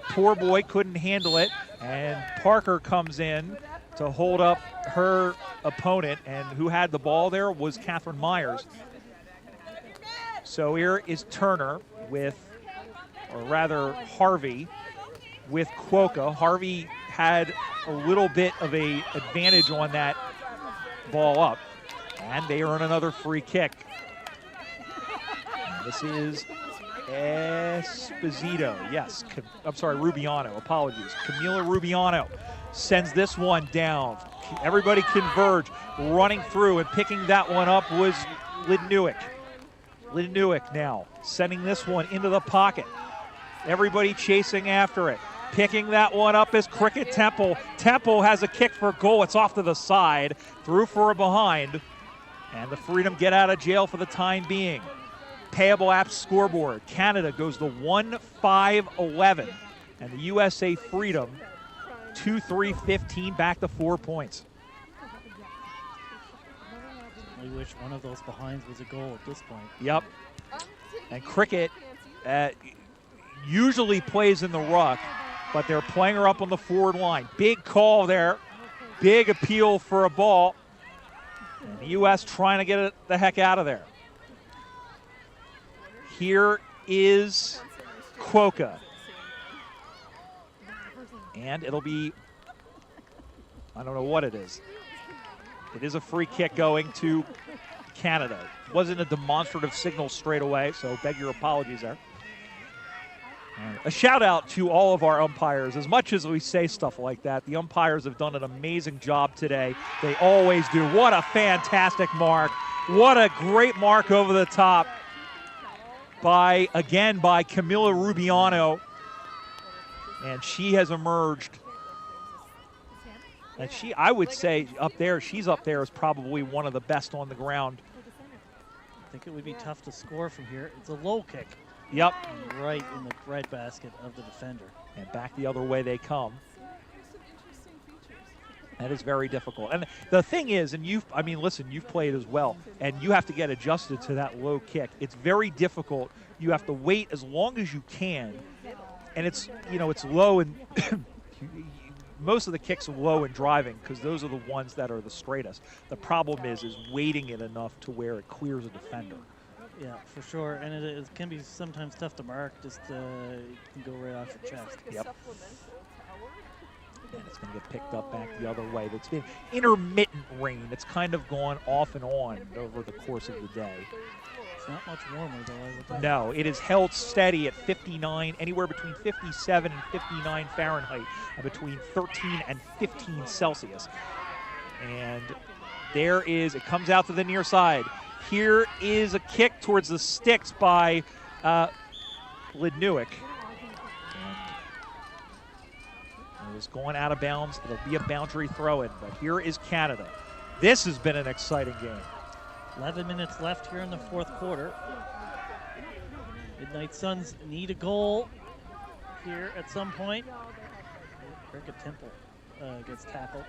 Poor Boy couldn't handle it. And Parker comes in to hold up her opponent. And who had the ball there was Catherine Myers. So here is Turner with, or rather Harvey, with Quokka. Harvey had a little bit of a advantage on that ball up, and they earn another free kick. And this is Esposito. Yes, I'm sorry, Rubiano. Apologies. Camila Rubiano sends this one down. Everybody converge. Running through and picking that one up was Lidnewick. Lidnewick now sending this one into the pocket. Everybody chasing after it. Picking that one up is Cricket Temple. Temple has a kick for goal. It's off to the side. Through for a behind. And the Freedom get out of jail for the time being. Payable Apps scoreboard. Canada goes to 1-5-11. And the USA Freedom 2-3-15 back to 4 points. I wish one of those behinds was a goal at this point. Yep. And Cricket usually plays in the ruck, but they're playing her up on the forward line. Big call there. Big appeal for a ball. And the U.S. trying to get it the heck out of there. Here is Quokka. And it'll be, I don't know what it is. It is a free kick going to Canada. It wasn't a demonstrative signal straight away, so beg your apologies there. A shout out to all of our umpires. As much as we say stuff like that, the umpires have done an amazing job today. They always do. What a fantastic mark. What a great mark over the top by Camila Rubiano. And she has emerged. And I would say she's up there as probably one of the best on the ground. I think it would be tough to score from here. It's a low kick. Yep. Right in the right basket of the defender. And back the other way they come. That is very difficult. And the thing is, and you've played as well, and you have to get adjusted to that low kick. It's very difficult. You have to wait as long as you can. And it's low, and most of the kicks are low and driving because those are the ones that are the straightest. The problem is waiting it enough to where it clears a defender. Yeah, for sure, and it can be sometimes tough to mark. Just you can go right off your chest. Yep. And it's going to get picked up back the other way. It's been intermittent rain. It's kind of gone off and on over the course of the day. It's not much warmer though, I would think. No, it is held steady at 59, anywhere between 57 and 59 Fahrenheit, and between 13 and 15 Celsius. And it comes out to the near side. Here is a kick towards the sticks by Lidnewick. And it was going out of bounds. It'll be a boundary throw-in, but here is Canada. This has been an exciting game. 11 minutes left here in the fourth quarter. Midnight Suns need a goal here at some point. Cricket Temple gets tackled.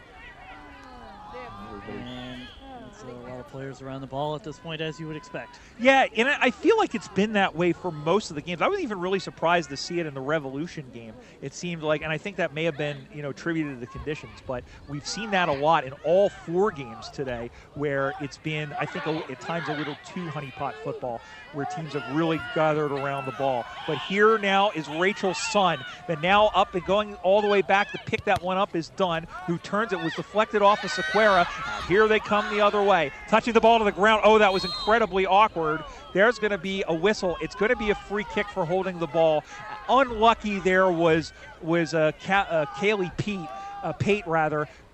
And it's a lot of players around the ball at this point, as you would expect. Yeah, and I feel like it's been that way for most of the games. I was even really surprised to see it in the Revolution game. It seemed like, and I think that may have been, attributed to the conditions, but we've seen that a lot in all 4 games today where it's been, I think, at times a little too honeypot football, where teams have really gathered around the ball. But here now is Rachel's son, that now up and going all the way back to pick that one up is Dunn, who turns it, was deflected off of Sequeira. Here they come the other way. Touching the ball to the ground. Oh, that was incredibly awkward. There's going to be a whistle. It's going to be a free kick for holding the ball. Unlucky there was Kaylee Pate.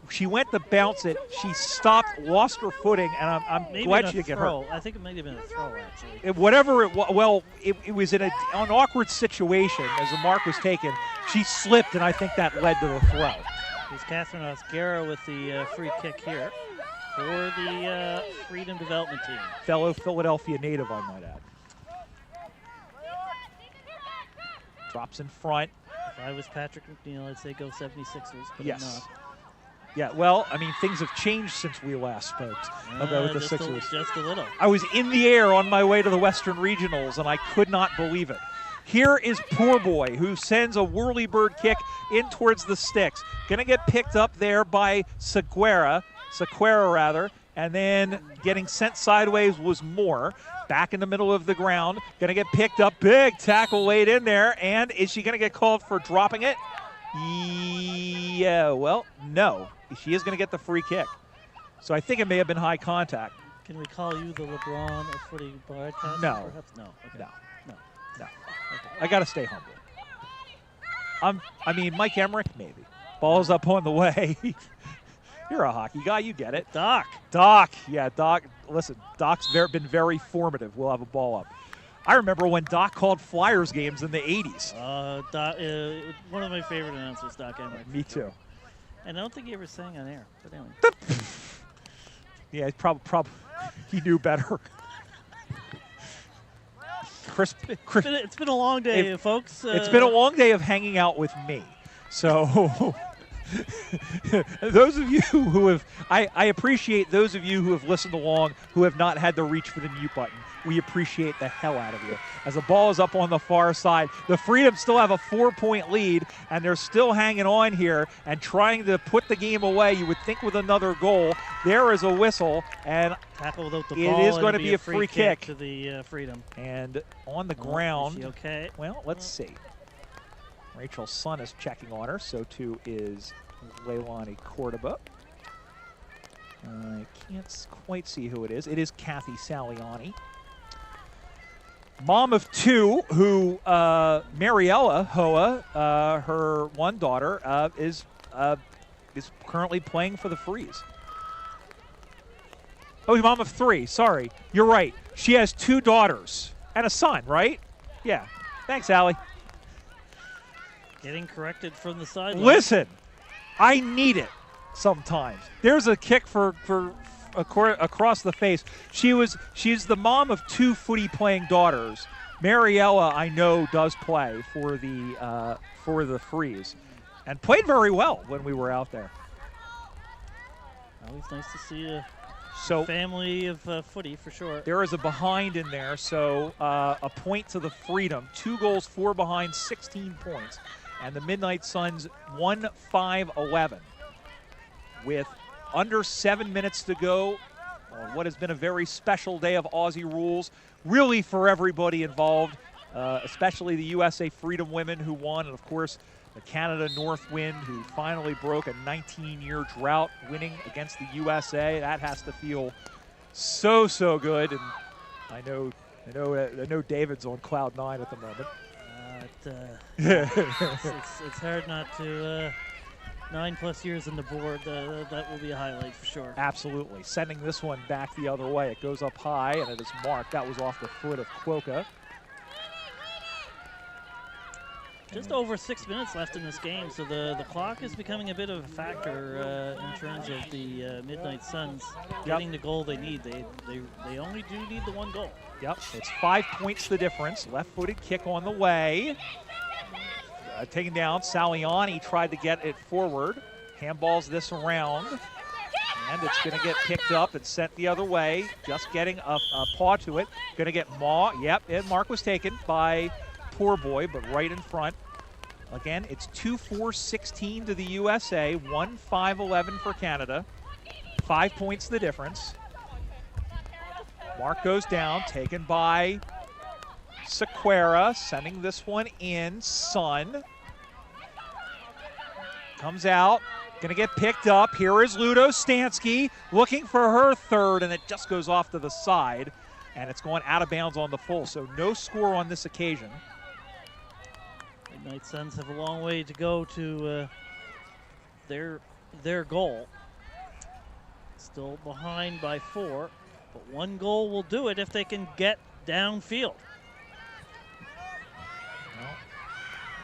She went to bounce it. She stopped, lost her footing, and I'm glad she didn't get hurt. I think it might have been a throw, actually. It was in an awkward situation as the mark was taken. She slipped, and I think that led to the throw. Here's Catherine Osguera with the free kick here for the Freedom Development Team. Fellow Philadelphia native, I might add. Drops in front. If I was Patrick McNeil, I'd say go 76ers, but yes. I'm not. Yeah, well, I mean, things have changed since we last spoke about the Sixers. Just a little. I was in the air on my way to the Western Regionals, and I could not believe it. Here is Poor Boy, who sends a whirly-bird kick in towards the sticks. Going to get picked up there by Sequeira, and then getting sent sideways was Moore. Back in the middle of the ground, going to get picked up. Big tackle laid in there, and is she going to get called for dropping it? Yeah, well, no. She is going to get the free kick. So I think it may have been high contact. Can we call you the LeBron of footy broadcast? No. Perhaps? No. Okay. No. Okay. I got to stay humble. Mike Emmerich, maybe. Ball's up on the way. You're a hockey guy. You get it. Doc. Yeah, Doc. Listen, Doc's been very formative. We'll have a ball up. I remember when Doc called Flyers games in the 80s. One of my favorite announcers, Doc Emmerich. Me too. And I don't think he ever sang on air. But anyway. Yeah, probably he knew better. It's been a long day, folks. It's been a long day of hanging out with me. So those of you who have, I appreciate those of you who have listened along who have not had to reach for the mute button. We appreciate the hell out of you. As the ball is up on the far side, the Freedom still have a 4-point lead, and they're still hanging on here and trying to put the game away. You would think with another goal. There is a whistle, and tackle without the it ball, is going to be a free kick to the Freedom. And on the ground. Is she okay? Well, let's see. Rachel's son is checking on her, so too is Leilani Cordoba. I can't quite see who it is. It is Kathy Saliani. Mom of 2, who Mariella Hoa, her one daughter, is currently playing for the Freeze. Oh, mom of 3. Sorry, you're right. She has 2 daughters and a son, right? Yeah. Thanks, Allie. Getting corrected from the sideline. Listen, I need it sometimes. There's a kick for across the face. She's the mom of 2 footy playing daughters. Mariella, I know, does play for the Freeze, and played very well when we were out there. Always nice to see a So family of footy for sure. There is a behind in there, so a point to the Freedom. 2 goals, 4 behind, 16 points. And the Midnight Suns 1-5-11 with under 7 minutes to go on what has been a very special day of Aussie rules, really for everybody involved, especially the USA Freedom women who won, and of course the Canada Northwind who finally broke a 19-year drought, winning against the USA. That has to feel so good, and I know David's on cloud 9 at the moment. It's hard not to 9+ years on the board. That will be a highlight for sure. Absolutely. Sending this one back the other way. It goes up high, and it is marked. That was off the foot of Quokka. Just over 6 minutes left in this game, so the clock is becoming a bit of a factor in terms of the Midnight Suns getting the goal they need. They only do need the 1 goal. Yep, it's 5 points the difference. Left-footed kick on the way. Taken down. Saliani tried to get it forward. Handballs this around. And it's going to get picked up and sent the other way. Just getting a paw to it. Going to get Maw. Yep, and mark was taken by Poor Boy, but right in front. Again, it's 2-4-16 to the USA, 1-5-11 for Canada. 5 points the difference. Mark goes down, taken by Sequeira, sending this one in. Sun comes out, gonna get picked up. Here is Ludo Stansky looking for her third, and it just goes off to the side, and it's going out of bounds on the full, so no score on this occasion. Midnight Suns have a long way to go to their goal. Still behind by 4, but 1 goal will do it if they can get downfield.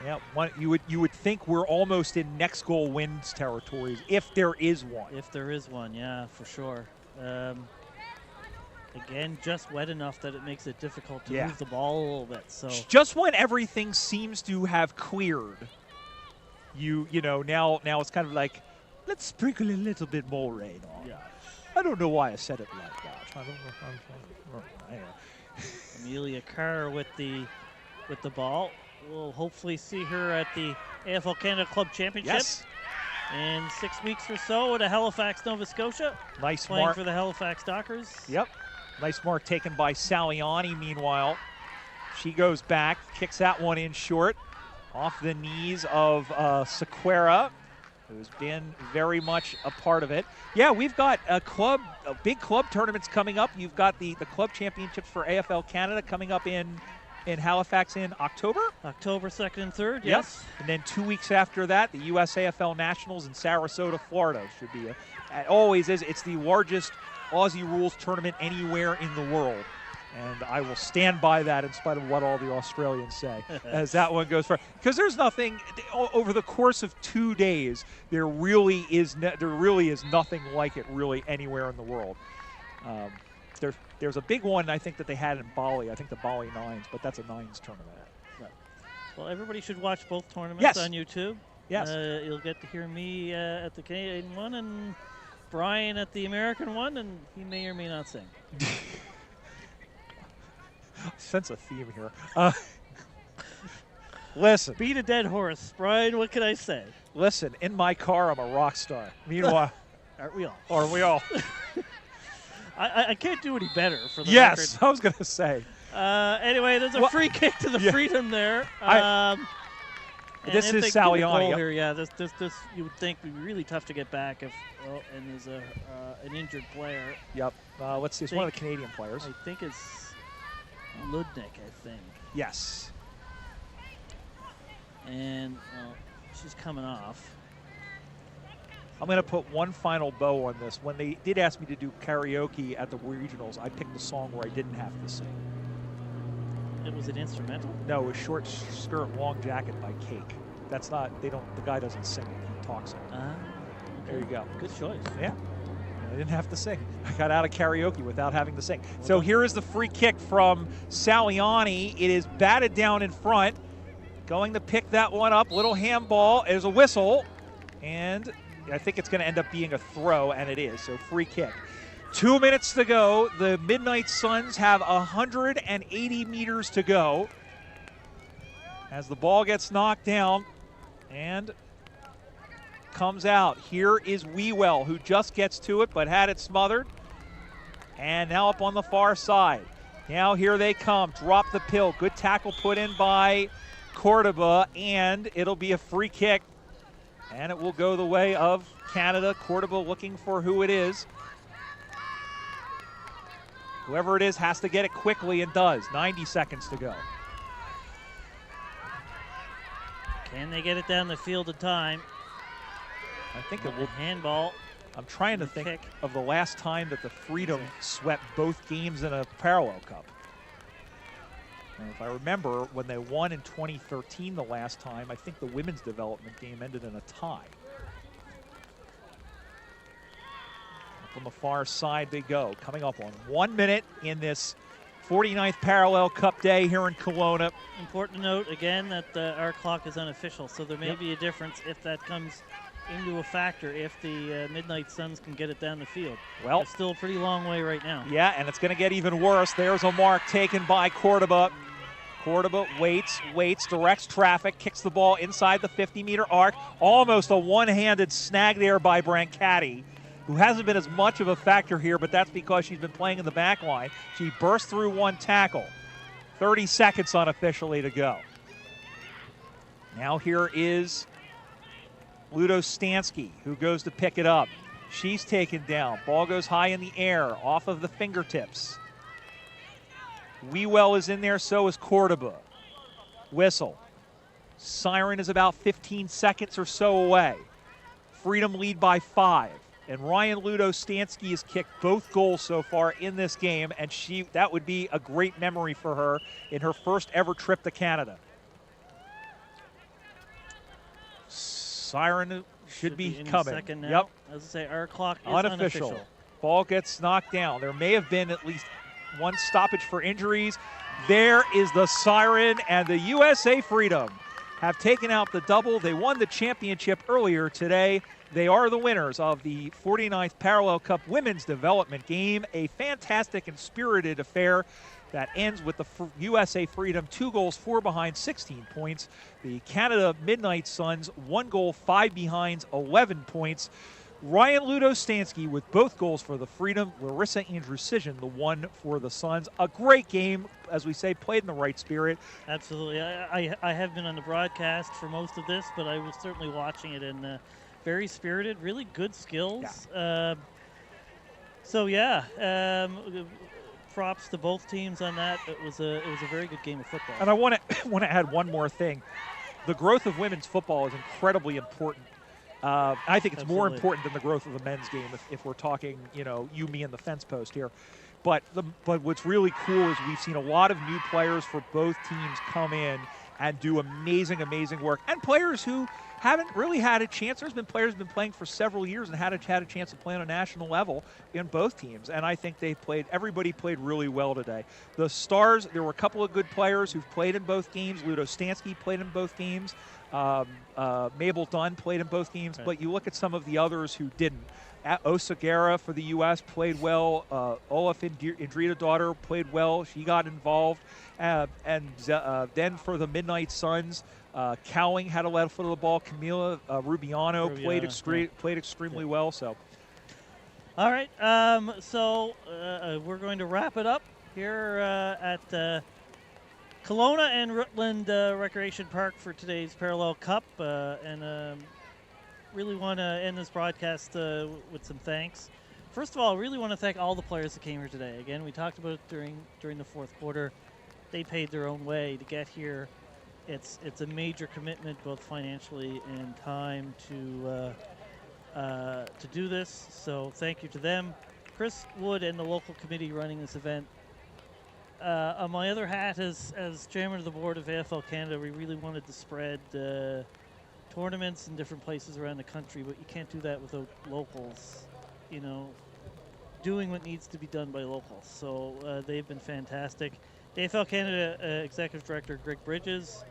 Yeah, you would think we're almost in next goal wins territories if there is one. If there is one, yeah, for sure. Again, just wet enough that it makes it difficult to move the ball a little bit. So just when everything seems to have cleared, you know now it's kind of like, let's sprinkle a little bit more rain on. Yeah. I don't know why I said it like that. I don't know. Amelia Carr with the ball. We'll hopefully see her at the AFL Canada Club Championship in 6 weeks or so at Halifax, Nova Scotia. Nice playing mark for the Halifax Dockers. Yep. Nice mark taken by Saliani. Meanwhile, she goes back, kicks that one in short, off the knees of Sequeira, who's been very much a part of it. Yeah, we've got big club tournaments coming up. You've got the club championships for AFL Canada coming up in Halifax in October? October 2nd and 3rd, yes. And then 2 weeks after that, the US AFL Nationals in Sarasota, Florida. Should be it always is. It's the largest Aussie rules tournament anywhere in the world. And I will stand by that in spite of what all the Australians say as that one goes for. Because there's nothing, over the course of 2 days, there really is nothing like it really anywhere in the world. There's a big one, I think, that they had in Bali. I think the Bali Nines, but that's a Nines tournament. Right. Well, everybody should watch both tournaments on YouTube. Yes. You'll get to hear me at the Canadian one and Brian at the American one, and he may or may not sing. Sense a theme here. Listen. Beat a dead horse. Brian, what can I say? Listen, in my car, I'm a rock star. Meanwhile, aren't we all? Aren't we all? I can't do any better for the record. Yes, I was going to say. Anyway, there's a free kick to the Freedom there. This is Saliani. Here, yeah, this you would think would be really tough to get back if and there's an injured player. Yep. Let's see. It's one of the Canadian players. I think it's Ludnick, I think. Yes. And she's coming off. I'm going to put one final bow on this. When they did ask me to do karaoke at the regionals, I picked a song where I didn't have to sing. It was an instrumental? No, it was Short Skirt, Long Jacket by Cake. That's not, the guy doesn't sing it, he talks it. Okay. There you go. Good choice. Yeah. I didn't have to sing. I got out of karaoke without having to sing. So here is the free kick from Saliani. It is batted down in front. Going to pick that one up. Little handball. There's a whistle. And I think it's going to end up being a throw, and it is. So free kick. 2 minutes to go. The Midnight Suns have 180 meters to go as the ball gets knocked down and comes out. Here is Wewell, who just gets to it but had it smothered. And now up on the far side. Now here they come. Drop the pill. Good tackle put in by Cordoba, and it'll be a free kick. And it will go the way of Canada. Cordoba looking for who it is. Whoever it is has to get it quickly and does. 90 seconds to go. Can they get it down the field in time? I think it will. Handball. I'm trying to think of the last time that the Freedom swept both games in a parallel cup. And if I remember, when they won in 2013 the last time, I think the women's development game ended in a tie. Up on the far side they go, coming up on 1 minute in this 49th Parallel Cup day here in Kelowna. Important to note, again, that our clock is unofficial, so there may be a difference if that comes into a factor if the Midnight Suns can get it down the field. Well, it's still a pretty long way right now. Yeah, and it's going to get even worse. There's a mark taken by Cordoba. Cordoba waits, directs traffic, kicks the ball inside the 50-meter arc. Almost a one-handed snag there by Brancati, who hasn't been as much of a factor here, but that's because she's been playing in the back line. She burst through one tackle. 30 seconds unofficially to go. Now here is Ludo Stansky, who goes to pick it up. She's taken down. Ball goes high in the air, off of the fingertips. Wewell is in there, so is Cordoba. Whistle. Siren is about 15 seconds or so away. Freedom lead by 5. And Ryan Ludo Stansky has kicked both goals so far in this game, and that would be a great memory for her in her first ever trip to Canada. Siren should be coming. Second now. Yep. As I say, our clock is Unofficial. Ball gets knocked down. There may have been at least one stoppage for injuries. There is the siren, and the USA Freedom have taken out the double. They won the championship earlier today. They are the winners of the 49th Parallel Cup Women's Development Game, a fantastic and spirited affair that ends with the USA Freedom 2 goals, 4 behind, 16 points. The Canada Midnight Suns 1 goal, 5 behind, 11 points. Ryan Ludo Stansky with both goals for the Freedom. Larissa Andrew-Cision, the one for the Suns. A great game, as we say, played in the right spirit. Absolutely. I have been on the broadcast for most of this, but I was certainly watching it, and very spirited, really good skills. Yeah. Props to both teams on that. It was a very good game of football. And I want to add one more thing. The growth of women's football is incredibly important. I think it's more important than the growth of the men's game if we're talking, you, me, and the fence post here. But what's really cool is we've seen a lot of new players for both teams come in and do amazing, amazing work. And players who haven't really had a chance. There's been players who've been playing for several years and had a chance to play on a national level in both teams. And I think everybody played really well today. The Stars, there were a couple of good players who've played in both games. Ludo Stansky played in both games. Mabel Dunn played in both games. But you look at some of the others who didn't. Osagara for the U.S. played well. Olaf Indrita daughter played well. She got involved. And then for the Midnight Suns, Cowling had a left foot of the ball. Camila Rubiano played extremely well. So, all right. We're going to wrap it up here at Kelowna and Rutland Recreation Park for today's Parallel Cup, and really want to end this broadcast with some thanks. First of all, I really want to thank all the players that came here today. Again, we talked about it during the fourth quarter. They paid their own way to get here. It's a major commitment, both financially and time, to do this. So thank you to them. Chris Wood and the local committee running this event. On my other hat, as chairman of the board of AFL Canada, we really wanted to spread tournaments in different places around the country, but you can't do that without locals, doing what needs to be done by locals. So they've been fantastic. The AFL Canada Executive Director Greg Bridges,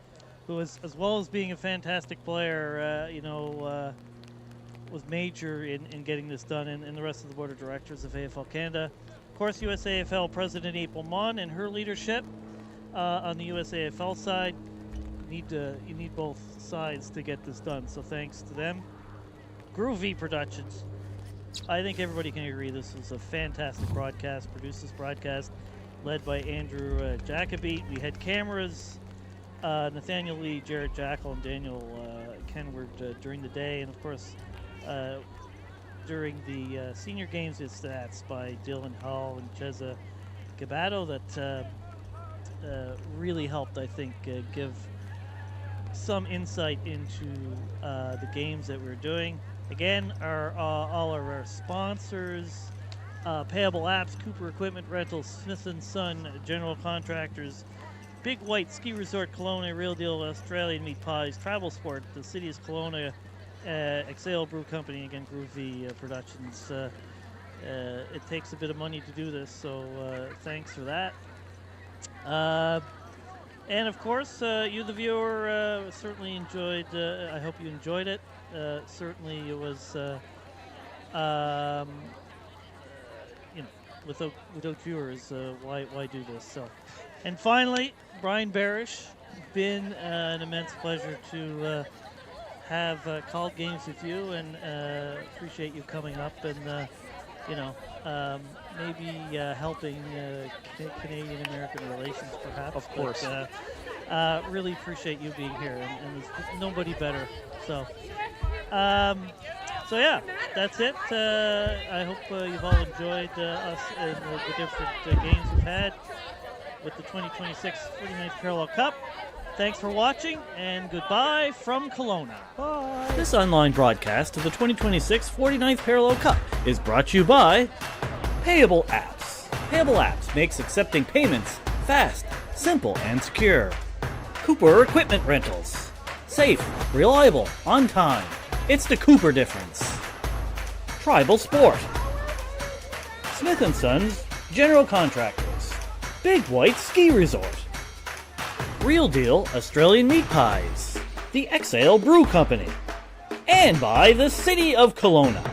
who is, as well as being a fantastic player, was major in getting this done, and the rest of the board of directors of AFL Canada. Of course, USAFL President April Munn and her leadership on the USAFL side. You need both sides to get this done, so thanks to them. Groovy Productions. I think everybody can agree this was a fantastic broadcast. Produced this broadcast, led by Andrew Jacoby. We had cameras, Nathaniel Lee, Jared Jackal, and Daniel Kenward during the day, and of course during the senior games, it's stats by Dylan Hull and Cheza Gabato that really helped, I think, give some insight into the games that we're doing. Again, all of our sponsors, Payable Apps, Cooper Equipment Rentals, Smith & Son, General Contractors, Big White Ski Resort Kelowna, Real Deal Australian Meat Pies, Travel Sport, the City of Kelowna, Exhale Brew Company, again, Groovy Productions. It takes a bit of money to do this, so thanks for that. And of course, you, the viewer, certainly enjoyed. I hope you enjoyed it. Certainly, it was. Without viewers, why do this? So, and finally, Brian Barish, been an immense pleasure to have called games with you, and appreciate you coming up and maybe helping Canadian American relations, perhaps. Of course. But, really appreciate you being here, and there's nobody better. So. So yeah, that's it. I hope you've all enjoyed us and the different games we've had with the 2026 49th Parallel Cup. Thanks for watching, and goodbye from Kelowna. Bye. This online broadcast of the 2026 49th Parallel Cup is brought to you by Payable Apps. Payable Apps makes accepting payments fast, simple, and secure. Cooper Equipment Rentals. Safe, reliable, on time. It's the Cooper difference. Tribal Sport. Smith & Sons General Contractors. Big White Ski Resort. Real Deal Australian Meat Pies. The Exhale Brew Company. And by the City of Kelowna.